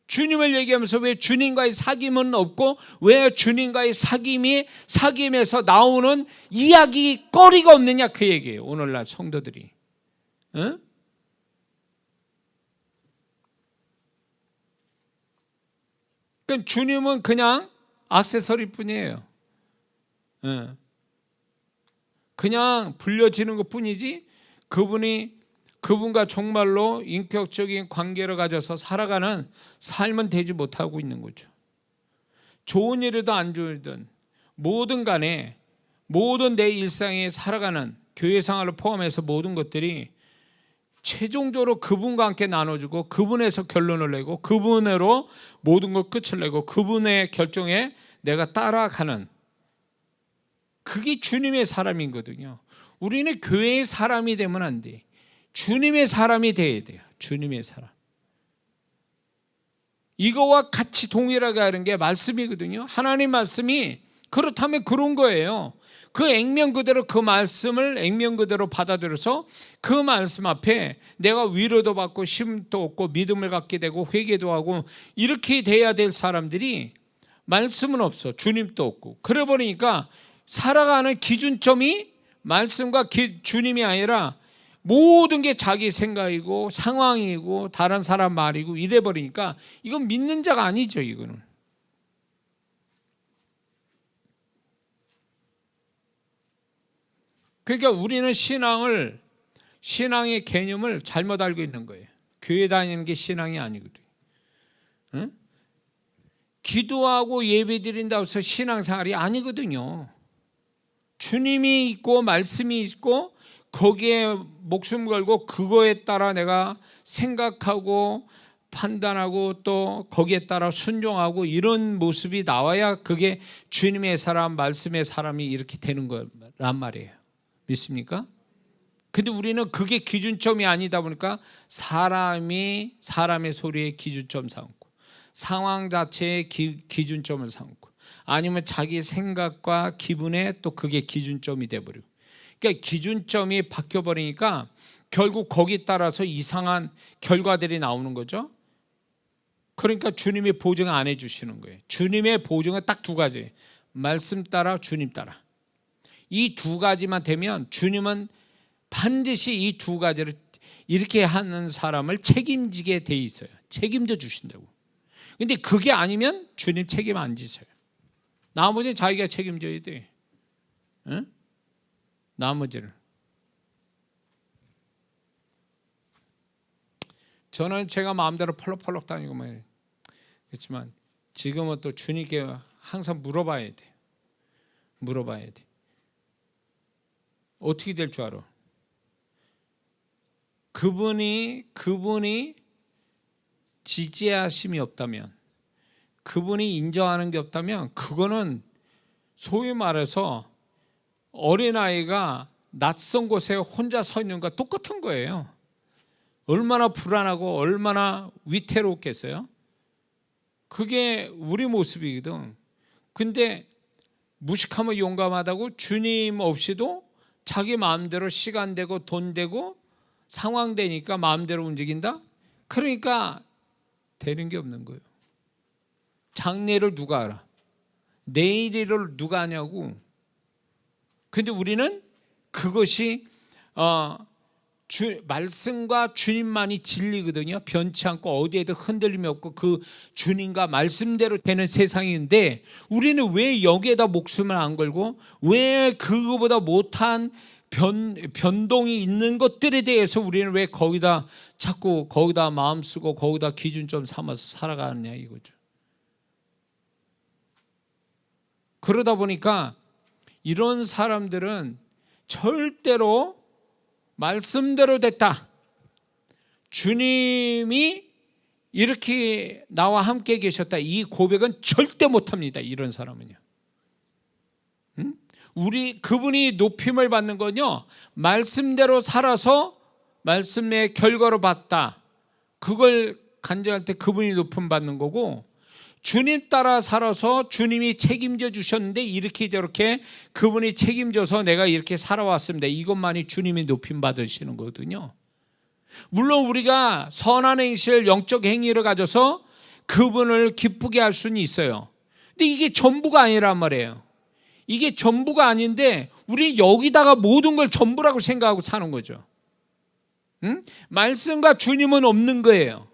주님을 얘기하면서 왜 주님과의 사귐은 없고 왜 주님과의 사귐에서 나오는 이야기거리가 없느냐, 그 얘기예요. 오늘날 성도들이. 응? 그러니까 주님은 그냥 액세서리 뿐이에요. 응. 그냥 불려지는 것 뿐이지 그분과 정말로 인격적인 관계를 가져서 살아가는 삶은 되지 못하고 있는 거죠. 좋은 일이든 안 좋은 일이든 뭐든 간에 모든 내 일상에 살아가는 교회 생활을 포함해서 모든 것들이 최종적으로 그분과 함께 나눠주고 그분에서 결론을 내고 그분으로 모든 걸 끝을 내고 그분의 결정에 내가 따라가는, 그게 주님의 사람이거든요. 우리는 교회의 사람이 되면 안 돼. 주님의 사람이 돼야 돼요. 주님의 사람. 이거와 같이 동일하게 하는 게 말씀이거든요. 하나님 말씀이 그렇다면 그런 거예요. 그 액면 그대로 그 말씀을 액면 그대로 받아들여서 그 말씀 앞에 내가 위로도 받고 힘도 얻고 믿음을 갖게 되고 회개도 하고 이렇게 돼야 될 사람들이 말씀은 없어. 주님도 없고. 그래 버리니까 살아가는 기준점이 말씀과 주님이 아니라 모든 게 자기 생각이고 상황이고 다른 사람 말이고 이래 버리니까 이건 믿는 자가 아니죠. 이거는. 그러니까 우리는 신앙의 개념을 잘못 알고 있는 거예요. 교회 다니는 게 신앙이 아니거든요. 응? 기도하고 예배 드린다고 해서 신앙생활이 아니거든요. 주님이 있고 말씀이 있고 거기에 목숨 걸고 그거에 따라 내가 생각하고 판단하고 또 거기에 따라 순종하고 이런 모습이 나와야 그게 주님의 사람, 말씀의 사람이 이렇게 되는 거란 말이에요. 믿습니까? 근데 우리는 그게 기준점이 아니다 보니까 사람의 소리에 기준점 삼고 상황 자체의 기준점을 삼고 아니면 자기 생각과 기분에 또 그게 기준점이 돼버리고, 그러니까 기준점이 바뀌어버리니까 결국 거기에 따라서 이상한 결과들이 나오는 거죠. 그러니까 주님이 보증 안 해주시는 거예요. 주님의 보증은 딱 두 가지, 말씀 따라 주님 따라. 이 두 가지만 되면 주님은 반드시 이 두 가지를 이렇게 하는 사람을 책임지게 돼 있어요. 책임져 주신다고. 근데 그게 아니면 주님 책임 안 지세요. 나머지는 자기가 책임져야 돼. 응? 나머지를. 저는 제가 마음대로 펄럭펄럭 다니고 막 그렇지만 지금은 또 주님께 항상 물어봐야 돼. 물어봐야 돼. 어떻게 될 줄 알아? 그분이 지지하심이 없다면, 그분이 인정하는 게 없다면 그거는 소위 말해서 어린아이가 낯선 곳에 혼자 서 있는 것과 똑같은 거예요. 얼마나 불안하고 얼마나 위태롭겠어요? 그게 우리 모습이거든. 근데 무식하면 용감하다고 주님 없이도 자기 마음대로 시간 되고 돈 되고 상황 되니까 마음대로 움직인다? 그러니까 되는 게 없는 거예요. 장래를 누가 알아? 내일을 누가 아냐고. 근데 우리는 그것이 말씀과 주님만이 진리거든요. 변치 않고 어디에도 흔들림이 없고 그 주님과 말씀대로 되는 세상인데 우리는 왜 여기에다 목숨을 안 걸고 왜 그거보다 못한 변동이 있는 것들에 대해서 우리는 왜 자꾸 거기다 마음 쓰고 거기다 기준점 삼아서 살아가느냐 이거죠. 그러다 보니까 이런 사람들은 절대로 말씀대로 됐다, 주님이 이렇게 나와 함께 계셨다, 이 고백은 절대 못합니다. 이런 사람은요. 그분이 높임을 받는 건요, 말씀대로 살아서 말씀의 결과로 봤다, 그걸 간증할 때 그분이 높임 받는 거고, 주님 따라 살아서 주님이 책임져 주셨는데 이렇게 저렇게 그분이 책임져서 내가 이렇게 살아왔습니다, 이것만이 주님이 높임 받으시는 거거든요. 물론 우리가 선한 행실, 영적 행위를 가져서 그분을 기쁘게 할 수는 있어요. 근데 이게 전부가 아니란 말이에요. 이게 전부가 아닌데 우리 여기다가 모든 걸 전부라고 생각하고 사는 거죠. 응? 말씀과 주님은 없는 거예요.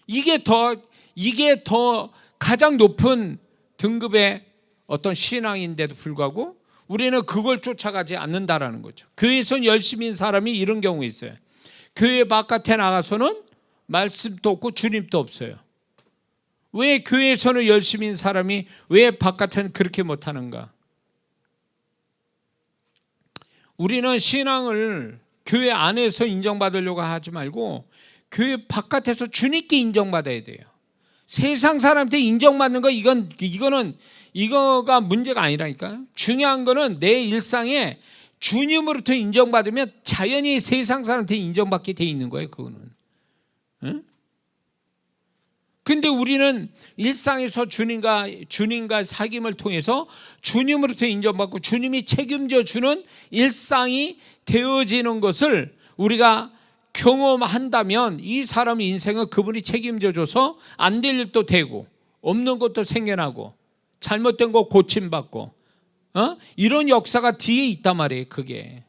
이게 더 가장 높은 등급의 어떤 신앙인데도 불구하고 우리는 그걸 쫓아가지 않는다라는 거죠. 교회에서는 열심인 사람이 이런 경우 있어요. 교회 바깥에 나가서는 말씀도 없고 주님도 없어요. 왜 교회에서는 열심인 사람이 왜 바깥에는 그렇게 못하는가? 우리는 신앙을 교회 안에서 인정받으려고 하지 말고 교회 바깥에서 주님께 인정받아야 돼요. 세상 사람한테 인정받는 거 이거가 문제가 아니라니까요. 중요한 거는 내 일상에 주님으로부터 인정받으면 자연히 세상 사람한테 인정받게 돼 있는 거예요. 그거는. 응? 근데 우리는 일상에서 주님과 사귐을 통해서 주님으로부터 인정받고 주님이 책임져 주는 일상이 되어지는 것을 우리가 경험한다면 이 사람의 인생은 그분이 책임져 줘서 안 될 일도 되고 없는 것도 생겨나고 잘못된 거 고침받고 이런 역사가 뒤에 있단 말이에요. 그게.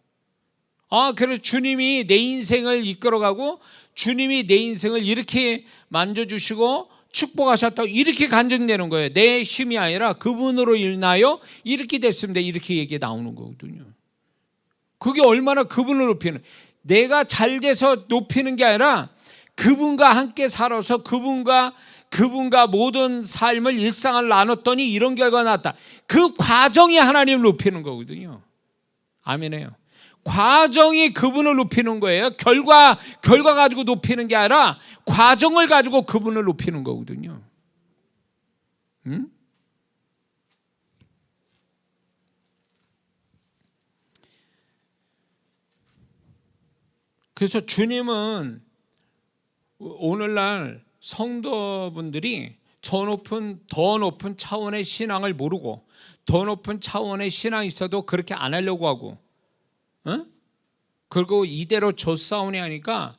그래서 주님이 내 인생을 이끌어가고 주님이 내 인생을 이렇게 만져주시고 축복하셨다고 이렇게 간증되는 거예요. 내 힘이 아니라 그분으로 인하여 이렇게 됐습니다. 이렇게 얘기 나오는 거거든요. 그게 얼마나 그분을 높이는, 내가 잘 돼서 높이는 게 아니라 그분과 함께 살아서 그분과 모든 삶을 일상을 나눴더니 이런 결과가 나왔다. 그 과정이 하나님을 높이는 거거든요. 아멘해요. 과정이 그분을 높이는 거예요. 결과 가지고 높이는 게 아니라 과정을 가지고 그분을 높이는 거거든요. 응? 그래서 주님은 오늘날 성도분들이 더 높은 차원의 신앙을 모르고 더 높은 차원의 신앙이 있어도 그렇게 안 하려고 하고 그리고 이대로 젖사오니 하니까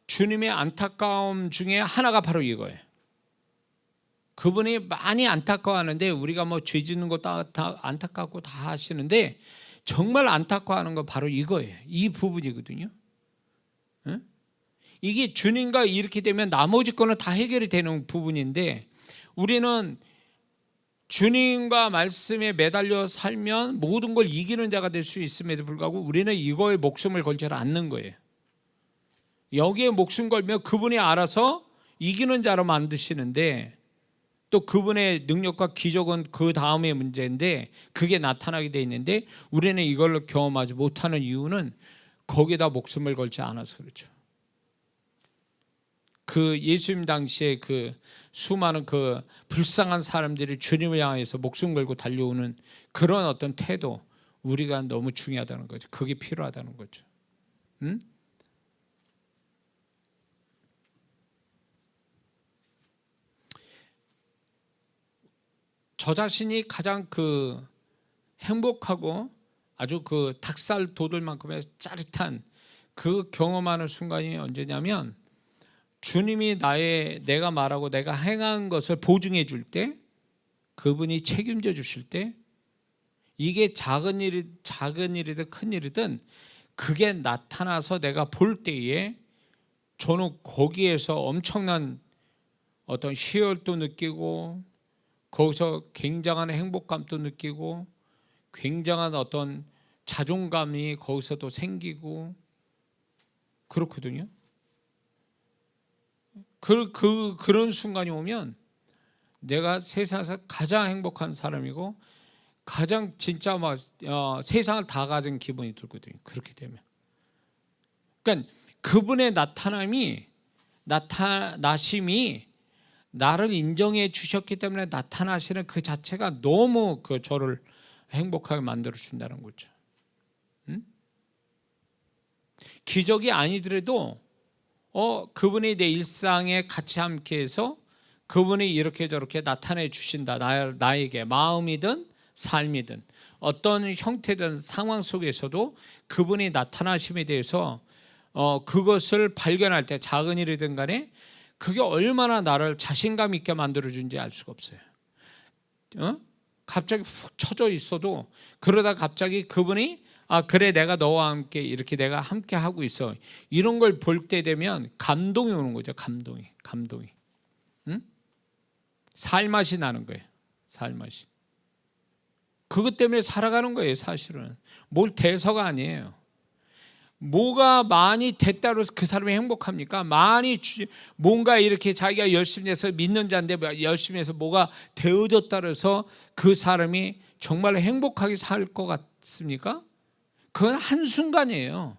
주님의 안타까움 중에 하나가 바로 이거예요. 그분이 많이 안타까워하는데 우리가 뭐 죄 짓는 거 다 안타깝고 다 하시는데 정말 안타까워하는 거 바로 이거예요. 이 부분이거든요. 이게 주님과 이렇게 되면 나머지 거는 다 해결이 되는 부분인데 우리는 주님과 말씀에 매달려 살면 모든 걸 이기는 자가 될 수 있음에도 불구하고 우리는 이거에 목숨을 걸지 않는 거예요. 여기에 목숨 걸면 그분이 알아서 이기는 자로 만드시는데 또 그분의 능력과 기적은 그 다음의 문제인데 그게 나타나게 돼 있는데 우리는 이걸 경험하지 못하는 이유는 거기다 목숨을 걸지 않아서 그렇죠. 그 예수님 당시에 그 수많은 그 불쌍한 사람들이 주님을 향해서 목숨 걸고 달려오는 그런 어떤 태도, 우리가 너무 중요하다는 거죠. 그게 필요하다는 거죠. 저 자신이 가장 그 행복하고 아주 그 닭살 돋을만큼의 짜릿한 그 경험하는 순간이 언제냐면 주님이 내가 말하고 내가 행한 것을 보증해 줄 때, 그분이 책임져 주실 때, 이게 작은 일이든 큰 일이든 그게 나타나서 내가 볼 때에 저는 거기에서 엄청난 어떤 희열도 느끼고 거기서 굉장한 행복감도 느끼고 굉장한 어떤 자존감이 거기서도 생기고 그렇거든요. 그런 순간이 오면 내가 세상에서 가장 행복한 사람이고 가장 진짜 세상을 다 가진 기분이 들거든요. 그렇게 되면. 그러니까 그분의 나타나심이 나를 인정해 주셨기 때문에 나타나시는 그 자체가 너무 저를 행복하게 만들어 준다는 거죠. 기적이 아니더라도 그분이 내 일상에 같이 함께해서 그분이 이렇게 저렇게 나타내 주신다. 나에게 마음이든 삶이든 어떤 형태든 상황 속에서도 그분이 나타나심에 대해서 그것을 발견할 때 작은 일이든 간에 그게 얼마나 나를 자신감 있게 만들어준지 알 수가 없어요. 갑자기 훅 쳐져 있어도 그러다 갑자기 그분이 그래 내가 너와 함께 이렇게 내가 함께 하고 있어, 이런 걸 볼 때 되면 감동이 오는 거죠. 감동이 살맛이 나는 거예요. 살맛이. 그것 때문에 살아가는 거예요. 사실은 뭘 돼서가 아니에요. 뭐가 많이 됐다고 해서 그 사람이 행복합니까? 많이 뭔가 이렇게 자기가 열심히 해서 믿는 자인데 열심히 해서 뭐가 되어졌다고 해서 그 사람이 정말 행복하게 살 것 같습니까? 그건 한순간이에요.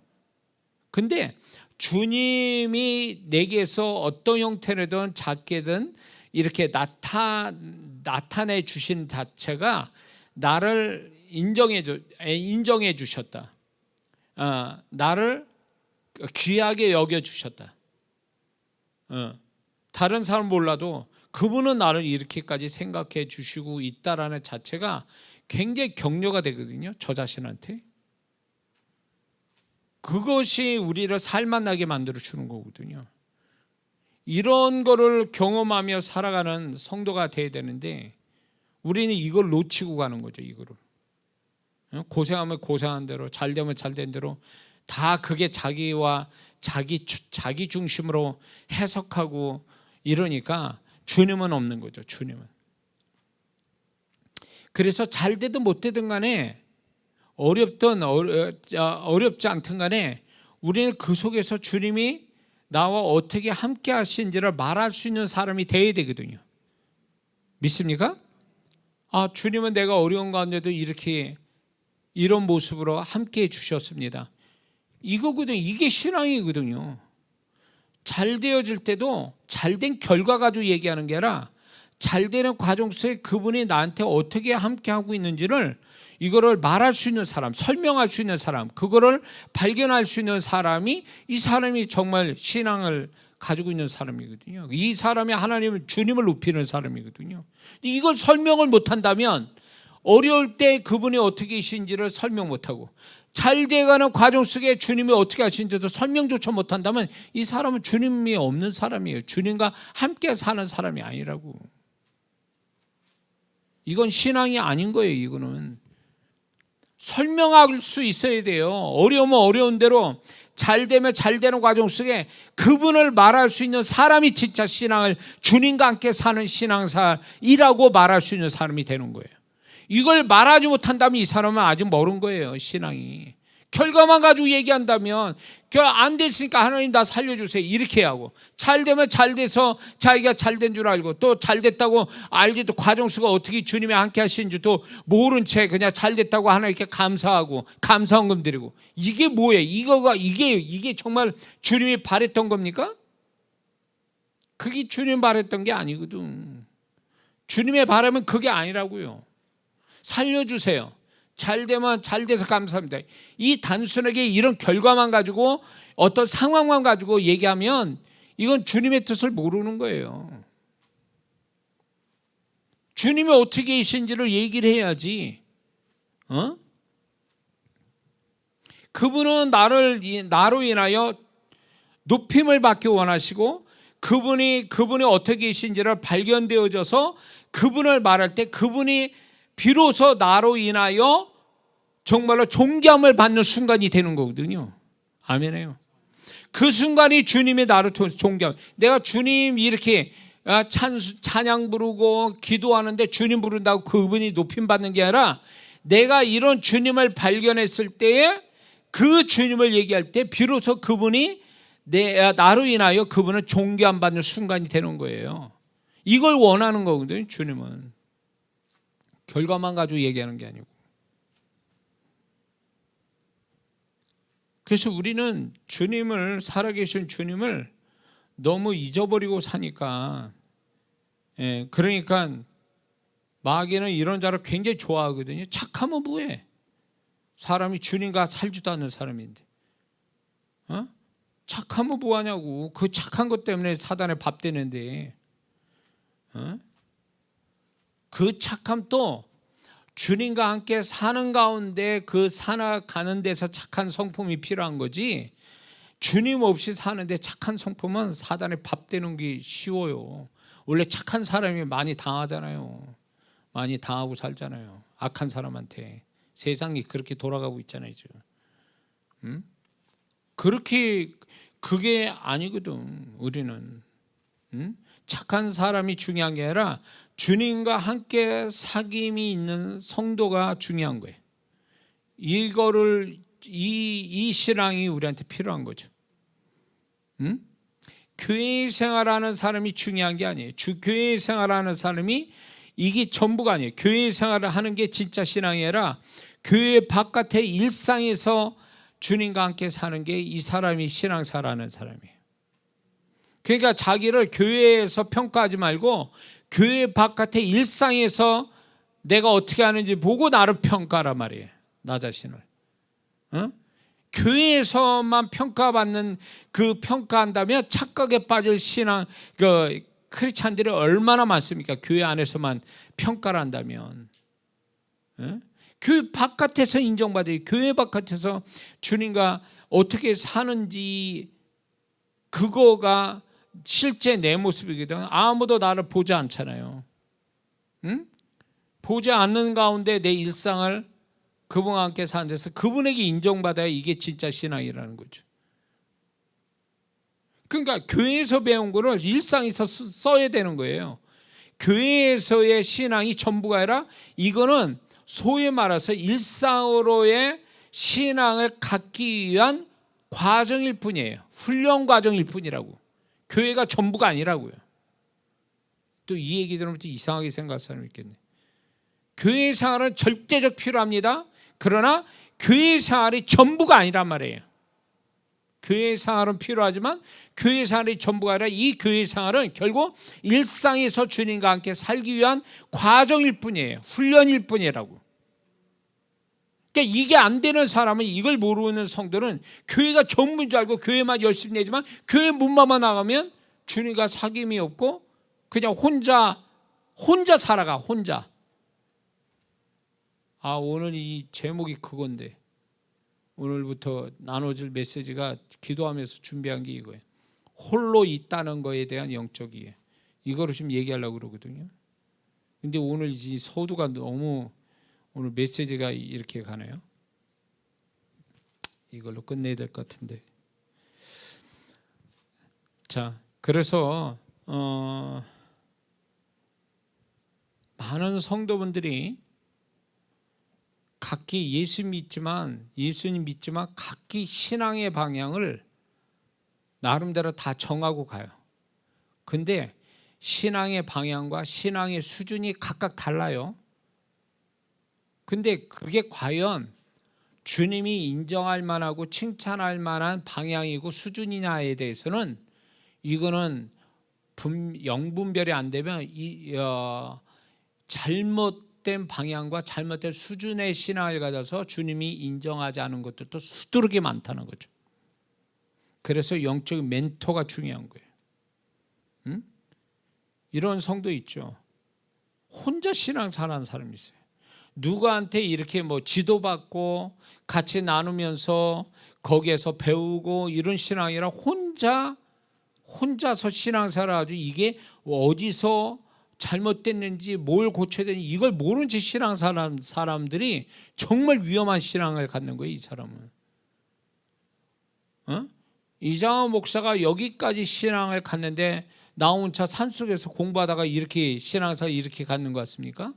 근데 주님이 내게서 어떤 형태로든 작게든 이렇게 나타내 주신 자체가 나를 인정해 주셨다. 나를 귀하게 여겨 주셨다. 다른 사람 몰라도 그분은 나를 이렇게까지 생각해 주시고 있다라는 자체가 굉장히 격려가 되거든요. 저 자신한테. 그것이 우리를 살만나게 만들어 주는 거거든요. 이런 거를 경험하며 살아가는 성도가 돼야 되는데 우리는 이걸 놓치고 가는 거죠. 이거를 고생하면 고생한 대로, 잘 되면 잘 된 대로 다 그게 자기와 자기 중심으로 해석하고 이러니까 주님은 없는 거죠. 주님은. 그래서 잘 되든 못 되든 간에 어렵든 어렵지 않든 간에 우리는 그 속에서 주님이 나와 어떻게 함께 하신지를 말할 수 있는 사람이 돼야 되거든요. 믿습니까? 주님은 내가 어려운 가운데도 이런 모습으로 함께 해 주셨습니다. 이거거든요. 이게 신앙이거든요. 잘 되어질 때도 잘된 결과 가지고 얘기하는 게 아니라 잘 되는 과정 속에 그분이 나한테 어떻게 함께 하고 있는지를 이거를 말할 수 있는 사람, 설명할 수 있는 사람, 그거를 발견할 수 있는 사람이 이 사람이 정말 신앙을 가지고 있는 사람이거든요. 이 사람이 하나님을 주님을 높이는 사람이거든요. 이걸 설명을 못한다면 어려울 때 그분이 어떻게 계신지를 설명 못하고 잘 돼가는 과정 속에 주님이 어떻게 하시는지도 설명조차 못한다면 이 사람은 주님이 없는 사람이에요. 주님과 함께 사는 사람이 아니라고. 이건 신앙이 아닌 거예요. 이거는 설명할 수 있어야 돼요. 어려우면 어려운 대로, 잘 되면 잘 되는 과정 속에 그분을 말할 수 있는 사람이 진짜 신앙을, 주님과 함께 사는 신앙사이라고 말할 수 있는 사람이 되는 거예요. 이걸 말하지 못한다면 이 사람은 아직 멀은 거예요. 신앙이. 결과만 가지고 얘기한다면 안 됐으니까 하나님 나 살려주세요 이렇게 하고, 잘 되면 잘 돼서 자기가 잘 된 줄 알고 또 잘 됐다고 알지도 과정 속에 어떻게 주님이 함께 하시는지도 모른 채 그냥 잘 됐다고 하나님께 감사하고 감사헌금 드리고, 이게 뭐예요? 이게 정말 주님이 바랬던 겁니까? 그게 주님 바랬던 게 아니거든. 주님의 바람은 그게 아니라고요. 살려주세요. 잘 되면 잘 돼서 감사합니다. 이 단순하게 이런 결과만 가지고 어떤 상황만 가지고 얘기하면 이건 주님의 뜻을 모르는 거예요. 주님이 어떻게 계신지를 얘기를 해야지. 그분은 나로 인하여 높임을 받기 원하시고 그분이 어떻게 계신지를 발견되어져서 그분을 말할 때 그분이 비로소 나로 인하여 정말로 존귀함을 받는 순간이 되는 거거든요. 아멘이에요. 그 순간이 주님의 나를 통해서 존귀함. 내가 주님 이렇게 찬양 부르고 기도하는데 주님 부른다고 그분이 높임 받는 게 아니라 내가 이런 주님을 발견했을 때에 그 주님을 얘기할 때 비로소 그분이 나로 인하여 그분은 존귀함 받는 순간이 되는 거예요. 이걸 원하는 거거든요. 주님은. 결과만 가지고 얘기하는 게 아니고. 그래서 우리는 살아계신 주님을 너무 잊어버리고 사니까, 그러니까 마귀는 이런 자를 굉장히 좋아하거든요. 착하면 뭐해? 사람이 주님과 살지도 않는 사람인데 착하면 뭐하냐고. 그 착한 것 때문에 사단의 밥 되는데, 그 착함도 주님과 함께 사는 가운데 그 살아가는 데서 착한 성품이 필요한 거지, 주님 없이 사는데 착한 성품은 사단의 밥 되는 게 쉬워요. 원래 착한 사람이 많이 당하잖아요. 많이 당하고 살잖아요. 악한 사람한테. 세상이 그렇게 돌아가고 있잖아요 지금. 그렇게 그게 아니거든. 우리는 착한 사람이 중요한 게 아니라 주님과 함께 사귐이 있는 성도가 중요한 거예요. 이거를 이 신앙이 우리한테 필요한 거죠. 교회 생활하는 사람이 중요한 게 아니에요. 교회 생활하는 사람이 이게 전부가 아니에요. 교회 생활을 하는 게 진짜 신앙이 아니라 교회 바깥의 일상에서 주님과 함께 사는 게 이 사람이 신앙생활하는 사람이에요. 그러니까 자기를 교회에서 평가하지 말고 교회 바깥의 일상에서 내가 어떻게 하는지 보고 나를 평가하란 말이에요. 나 자신을. 교회에서만 평가받는 그 평가한다면 착각에 빠질 신앙 크리스찬들이 얼마나 많습니까? 교회 안에서만 평가를 한다면. 교회 바깥에서 인정받아요. 교회 바깥에서 주님과 어떻게 사는지 그거가 실제 내 모습이거든. 아무도 나를 보지 않잖아요. 보지 않는 가운데 내 일상을 그분과 함께 사는 데서 그분에게 인정받아야 이게 진짜 신앙이라는 거죠. 그러니까 교회에서 배운 거를 일상에서 써야 되는 거예요. 교회에서의 신앙이 전부가 아니라 이거는 소위 말해서 일상으로의 신앙을 갖기 위한 과정일 뿐이에요. 훈련 과정일 뿐이라고. 교회가 전부가 아니라고요. 또 이 얘기 들으면 또 이상하게 생각할 사람이 있겠네. 교회 생활은 절대적 필요합니다. 그러나 교회 생활이 전부가 아니란 말이에요. 교회 생활은 필요하지만 교회 생활이 전부가 아니라 이 교회 생활은 결국 일상에서 주님과 함께 살기 위한 과정일 뿐이에요. 훈련일 뿐이라고. 그러니까 이게 안 되는 사람은, 이걸 모르는 성도는 교회가 전부인 줄 알고 교회만 열심히 내지만 교회 문만만 나가면 주님과 사귐이 없고 그냥 혼자 살아가. 혼자. 오늘 이 제목이 그건데 오늘부터 나눠줄 메시지가 기도하면서 준비한 게 이거예요. 홀로 있다는 거에 대한 영적 이해. 이거를 지금 얘기하려고 그러거든요. 근데 오늘 이 서두가 너무, 오늘 메시지가 이렇게 가네요. 이걸로 끝내야 될 것 같은데. 자, 그래서 많은 성도분들이 각기 예수님 믿지만 각기 신앙의 방향을 나름대로 다 정하고 가요. 근데 신앙의 방향과 신앙의 수준이 각각 달라요. 근데 그게 과연 주님이 인정할 만하고 칭찬할 만한 방향이고 수준이냐에 대해서는 이거는 영분별이 안 되면 잘못된 방향과 잘못된 수준의 신앙을 가져서 주님이 인정하지 않은 것들도 수두룩이 많다는 거죠. 그래서 영적인 멘토가 중요한 거예요. 이런 성도 있죠. 혼자 신앙생활하는 사람이 있어요. 누구한테 이렇게 지도받고 같이 나누면서 거기에서 배우고 이런 신앙이 아니라 혼자서 신앙생활을 하죠. 이게 어디서 잘못됐는지 뭘 고쳐야 되는지 이걸 모르는 채 신앙생활하는 사람들이 정말 위험한 신앙을 갖는 거예요. 이 사람은. 이장호 목사가 여기까지 신앙을 갖는데 나 혼자 산속에서 공부하다가 이렇게 신앙생활 이렇게 갖는 것 같습니까?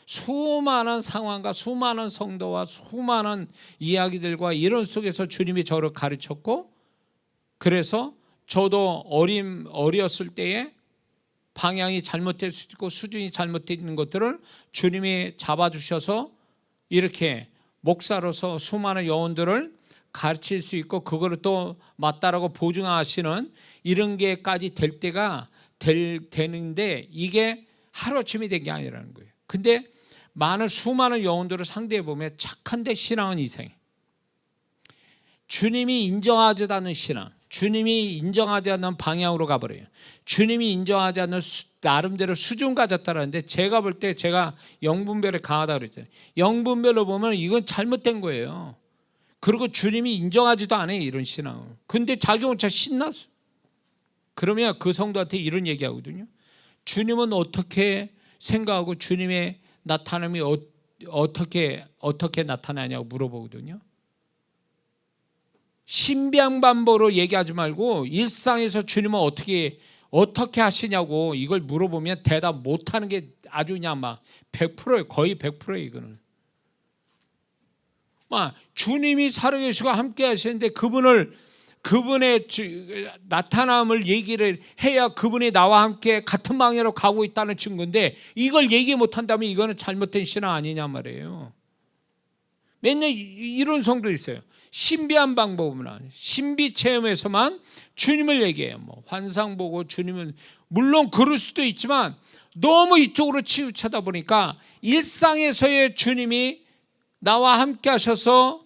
수많은 상황과 수많은 성도와 수많은 이야기들과 이런 속에서 주님이 저를 가르쳤고, 그래서 저도 어렸을 때에 방향이 잘못될 수 있고 수준이 잘못되어 있는 것들을 주님이 잡아주셔서 이렇게 목사로서 수많은 영혼들을 가르칠 수 있고 그거를 또 맞다라고 보증하시는 이런 게까지 될 때가 되는데 이게 하루아침이 된 게 아니라는 거예요. 근데 수많은 영혼들을 상대해 보면 착한데 신앙은 이상해. 주님이 인정하지 않는 신앙, 주님이 인정하지 않는 방향으로 가버려요. 주님이 인정하지 않는 나름대로 수준 가졌다라는데, 제가 볼 때 제가 영분별에 강하다고 그랬잖아요. 영분별로 보면 이건 잘못된 거예요. 그리고 주님이 인정하지도 않아요, 이런 신앙을. 근데 자기 혼자 신났어. 그러면 그 성도한테 이런 얘기하거든요. 주님은 어떻게 생각하고 주님의 나타남이 어떻게 나타나냐고 물어보거든요. 신비한반보로 얘기하지 말고 일상에서 주님은 어떻게 하시냐고 이걸 물어보면 대답 못하는 게 아주 그냥 막 100%예요. 거의 100%예요. 이거는 막 주님이 살아계시고 함께 하시는데 그분의 나타남을 얘기를 해야 그분이 나와 함께 같은 방향으로 가고 있다는 증거인데, 이걸 얘기 못한다면 이거는 잘못된 신앙 아니냐 말이에요. 맨날 이런 성도 있어요. 신비한 방법은 아니에요. 신비 체험에서만 주님을 얘기해요. 뭐 환상 보고 주님은 물론 그럴 수도 있지만 너무 이쪽으로 치우쳐다 보니까 일상에서의 주님이 나와 함께 하셔서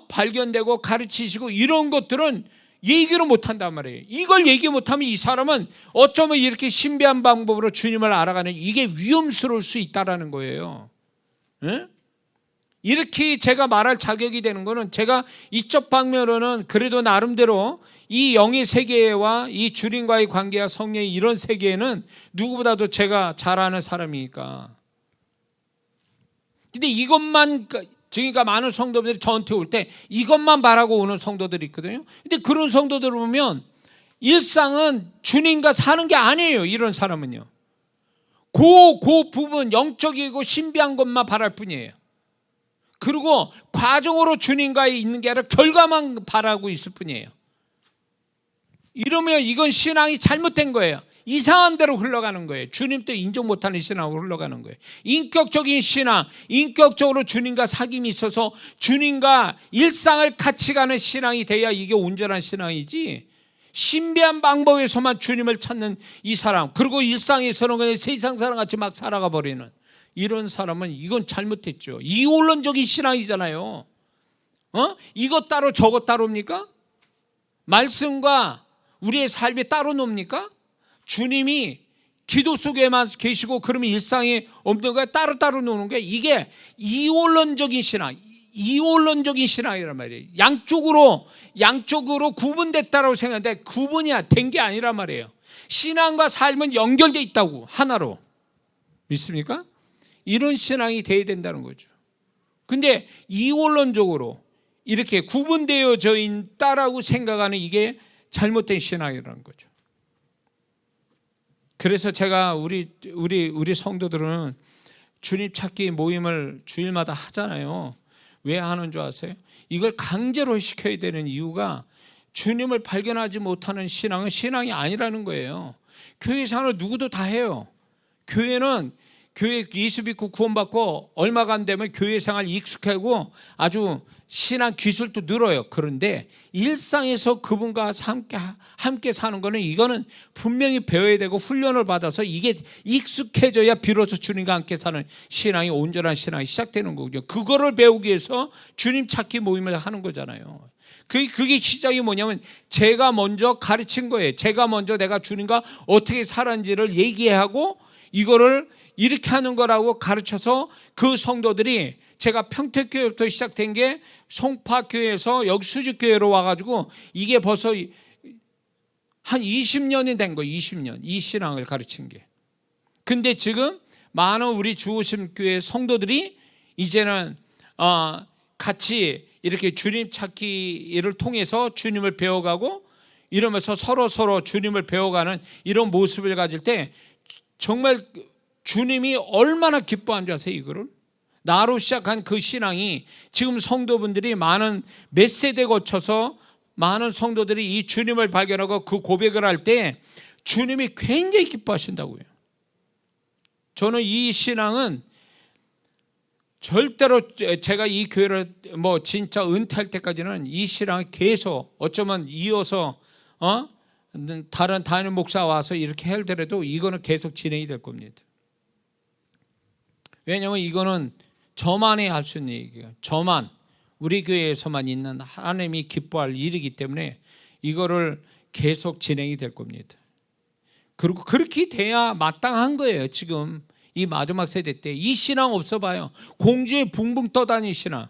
발견되고 가르치시고 이런 것들은 얘기를 못한단 말이에요. 이걸 얘기 못하면 이 사람은 어쩌면 이렇게 신비한 방법으로 주님을 알아가는 이게 위험스러울 수 있다는 거예요. 네? 이렇게 제가 말할 자격이 되는 거는 제가 이쪽 방면으로는 그래도 나름대로 이 영의 세계와 이 주님과의 관계와 성령의 이런 세계에는 누구보다도 제가 잘 아는 사람이니까. 근데 이것만, 그러니까 많은 성도들이 저한테 올 때 이것만 바라고 오는 성도들이 있거든요. 근데 그런 성도들을 보면 일상은 주님과 사는 게 아니에요. 이런 사람은요. 그 부분 영적이고 신비한 것만 바랄 뿐이에요. 그리고 과정으로 주님과 있는 게 아니라 결과만 바라고 있을 뿐이에요. 이러면 이건 신앙이 잘못된 거예요. 이상한 대로 흘러가는 거예요. 주님도 인정 못하는 신앙으로 흘러가는 거예요. 인격적인 신앙, 인격적으로 주님과 사귐이 있어서 주님과 일상을 같이 가는 신앙이 돼야 이게 온전한 신앙이지, 신비한 방법에서만 주님을 찾는 이 사람, 그리고 일상에서는 그냥 세상 사람같이 막 살아가 버리는 이런 사람은 이건 잘못했죠. 이원론적인 신앙이잖아요. 이것 따로 저것 따로입니까? 말씀과 우리의 삶이 따로 놉니까? 주님이 기도 속에만 계시고 그러면 일상에 없는 거야 따로따로 노는 거야. 이게 이원론적인 신앙이란 말이에요. 양쪽으로 구분됐다고 생각하는데 구분이 된 게 아니란 말이에요. 신앙과 삶은 연결돼 있다고, 하나로. 믿습니까? 이런 신앙이 돼야 된다는 거죠. 근데 이원론적으로 이렇게 구분되어져 있다라고 생각하는 이게 잘못된 신앙이라는 거죠. 그래서 제가 우리 성도들은 주님 찾기 모임을 주일마다 하잖아요. 왜 하는 줄 아세요? 이걸 강제로 시켜야 되는 이유가 주님을 발견하지 못하는 신앙은 신앙이 아니라는 거예요. 교회 생활을 누구도 다 해요. 교회는 교회 예수 믿고 구원받고 얼마가 안 되면 교회 생활 익숙하고 아주 신앙 기술도 늘어요. 그런데 일상에서 그분과 함께 사는 거는 이거는 분명히 배워야 되고 훈련을 받아서 이게 익숙해져야 비로소 주님과 함께 사는 신앙이 온전한 신앙이 시작되는 거죠. 그거를 배우기 위해서 주님 찾기 모임을 하는 거잖아요. 그게 시작이 뭐냐면 제가 먼저 가르친 거예요. 제가 먼저 내가 주님과 어떻게 살았는지를 얘기하고 이거를 이렇게 하는 거라고 가르쳐서 그 성도들이, 제가 평택교회부터 시작된 게 송파교회에서 여기 수직교회로 와가지고 이게 벌써 한 20년이 된 거예요. 20년 이 신앙을 가르친 게. 근데 지금 많은 우리 주호심교회 성도들이 이제는 같이 이렇게 주님 찾기를 통해서 주님을 배워가고 이러면서 서로 주님을 배워가는 이런 모습을 가질 때 정말 주님이 얼마나 기뻐한 줄 아세요? 이거를 나로 시작한 그 신앙이 지금 성도분들이 몇 세대 거쳐서 많은 성도들이 이 주님을 발견하고 그 고백을 할 때 주님이 굉장히 기뻐하신다고요. 저는 이 신앙은 절대로 제가 이 교회를 진짜 은퇴할 때까지는 이 신앙을 계속 어쩌면 이어서 다른 담임 목사 와서 이렇게 하더라도 이거는 계속 진행이 될 겁니다. 왜냐하면 이거는 저만이 할 수 있는 얘기예요. 저만, 우리 교회에서만 있는 하나님이 기뻐할 일이기 때문에 이거를 계속 진행이 될 겁니다. 그리고 그렇게 돼야 마땅한 거예요. 지금 이 마지막 세대 때 이 신앙 없어 봐요. 공주에 붕붕 떠다니는 신앙.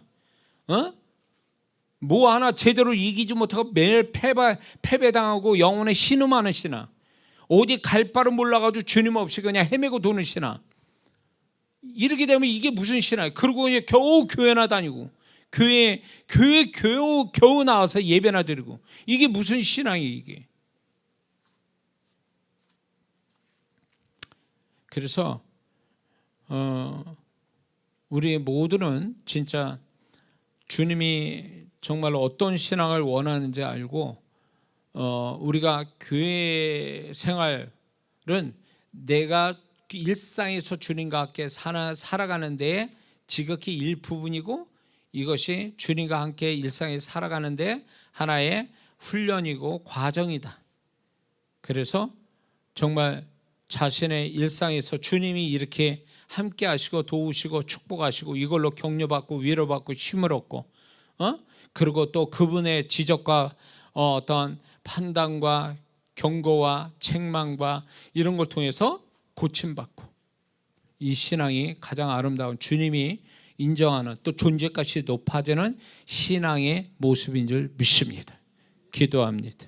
뭐 하나 제대로 이기지 못하고 매일 패배당하고 영혼에 신음하는 신앙, 어디 갈 바를 몰라가지고 주님 없이 그냥 헤매고 도는 신앙, 이렇게 되면 이게 무슨 신앙이에요? 그리고 이제 겨우 교회나 다니고 교회 겨우 나와서 예배나 드리고, 이게 무슨 신앙이에요 이게? 그래서 우리 모두는 진짜 주님이 정말 어떤 신앙을 원하는지 알고, 우리가 교회 생활은 내가 일상에서 주님과 함께 살아가는 데 지극히 일부분이고, 이것이 주님과 함께 일상에 살아가는 데 하나의 훈련이고 과정이다. 그래서 정말 자신의 일상에서 주님이 이렇게 함께 하시고 도우시고 축복하시고 이걸로 격려받고 위로받고 힘을 얻고, 그리고 또 그분의 지적과 어떤 판단과 경고와 책망과 이런 걸 통해서 고침받고, 이 신앙이 가장 아름다운, 주님이 인정하는, 또 존재값이 높아지는 신앙의 모습인 줄 믿습니다. 기도합니다.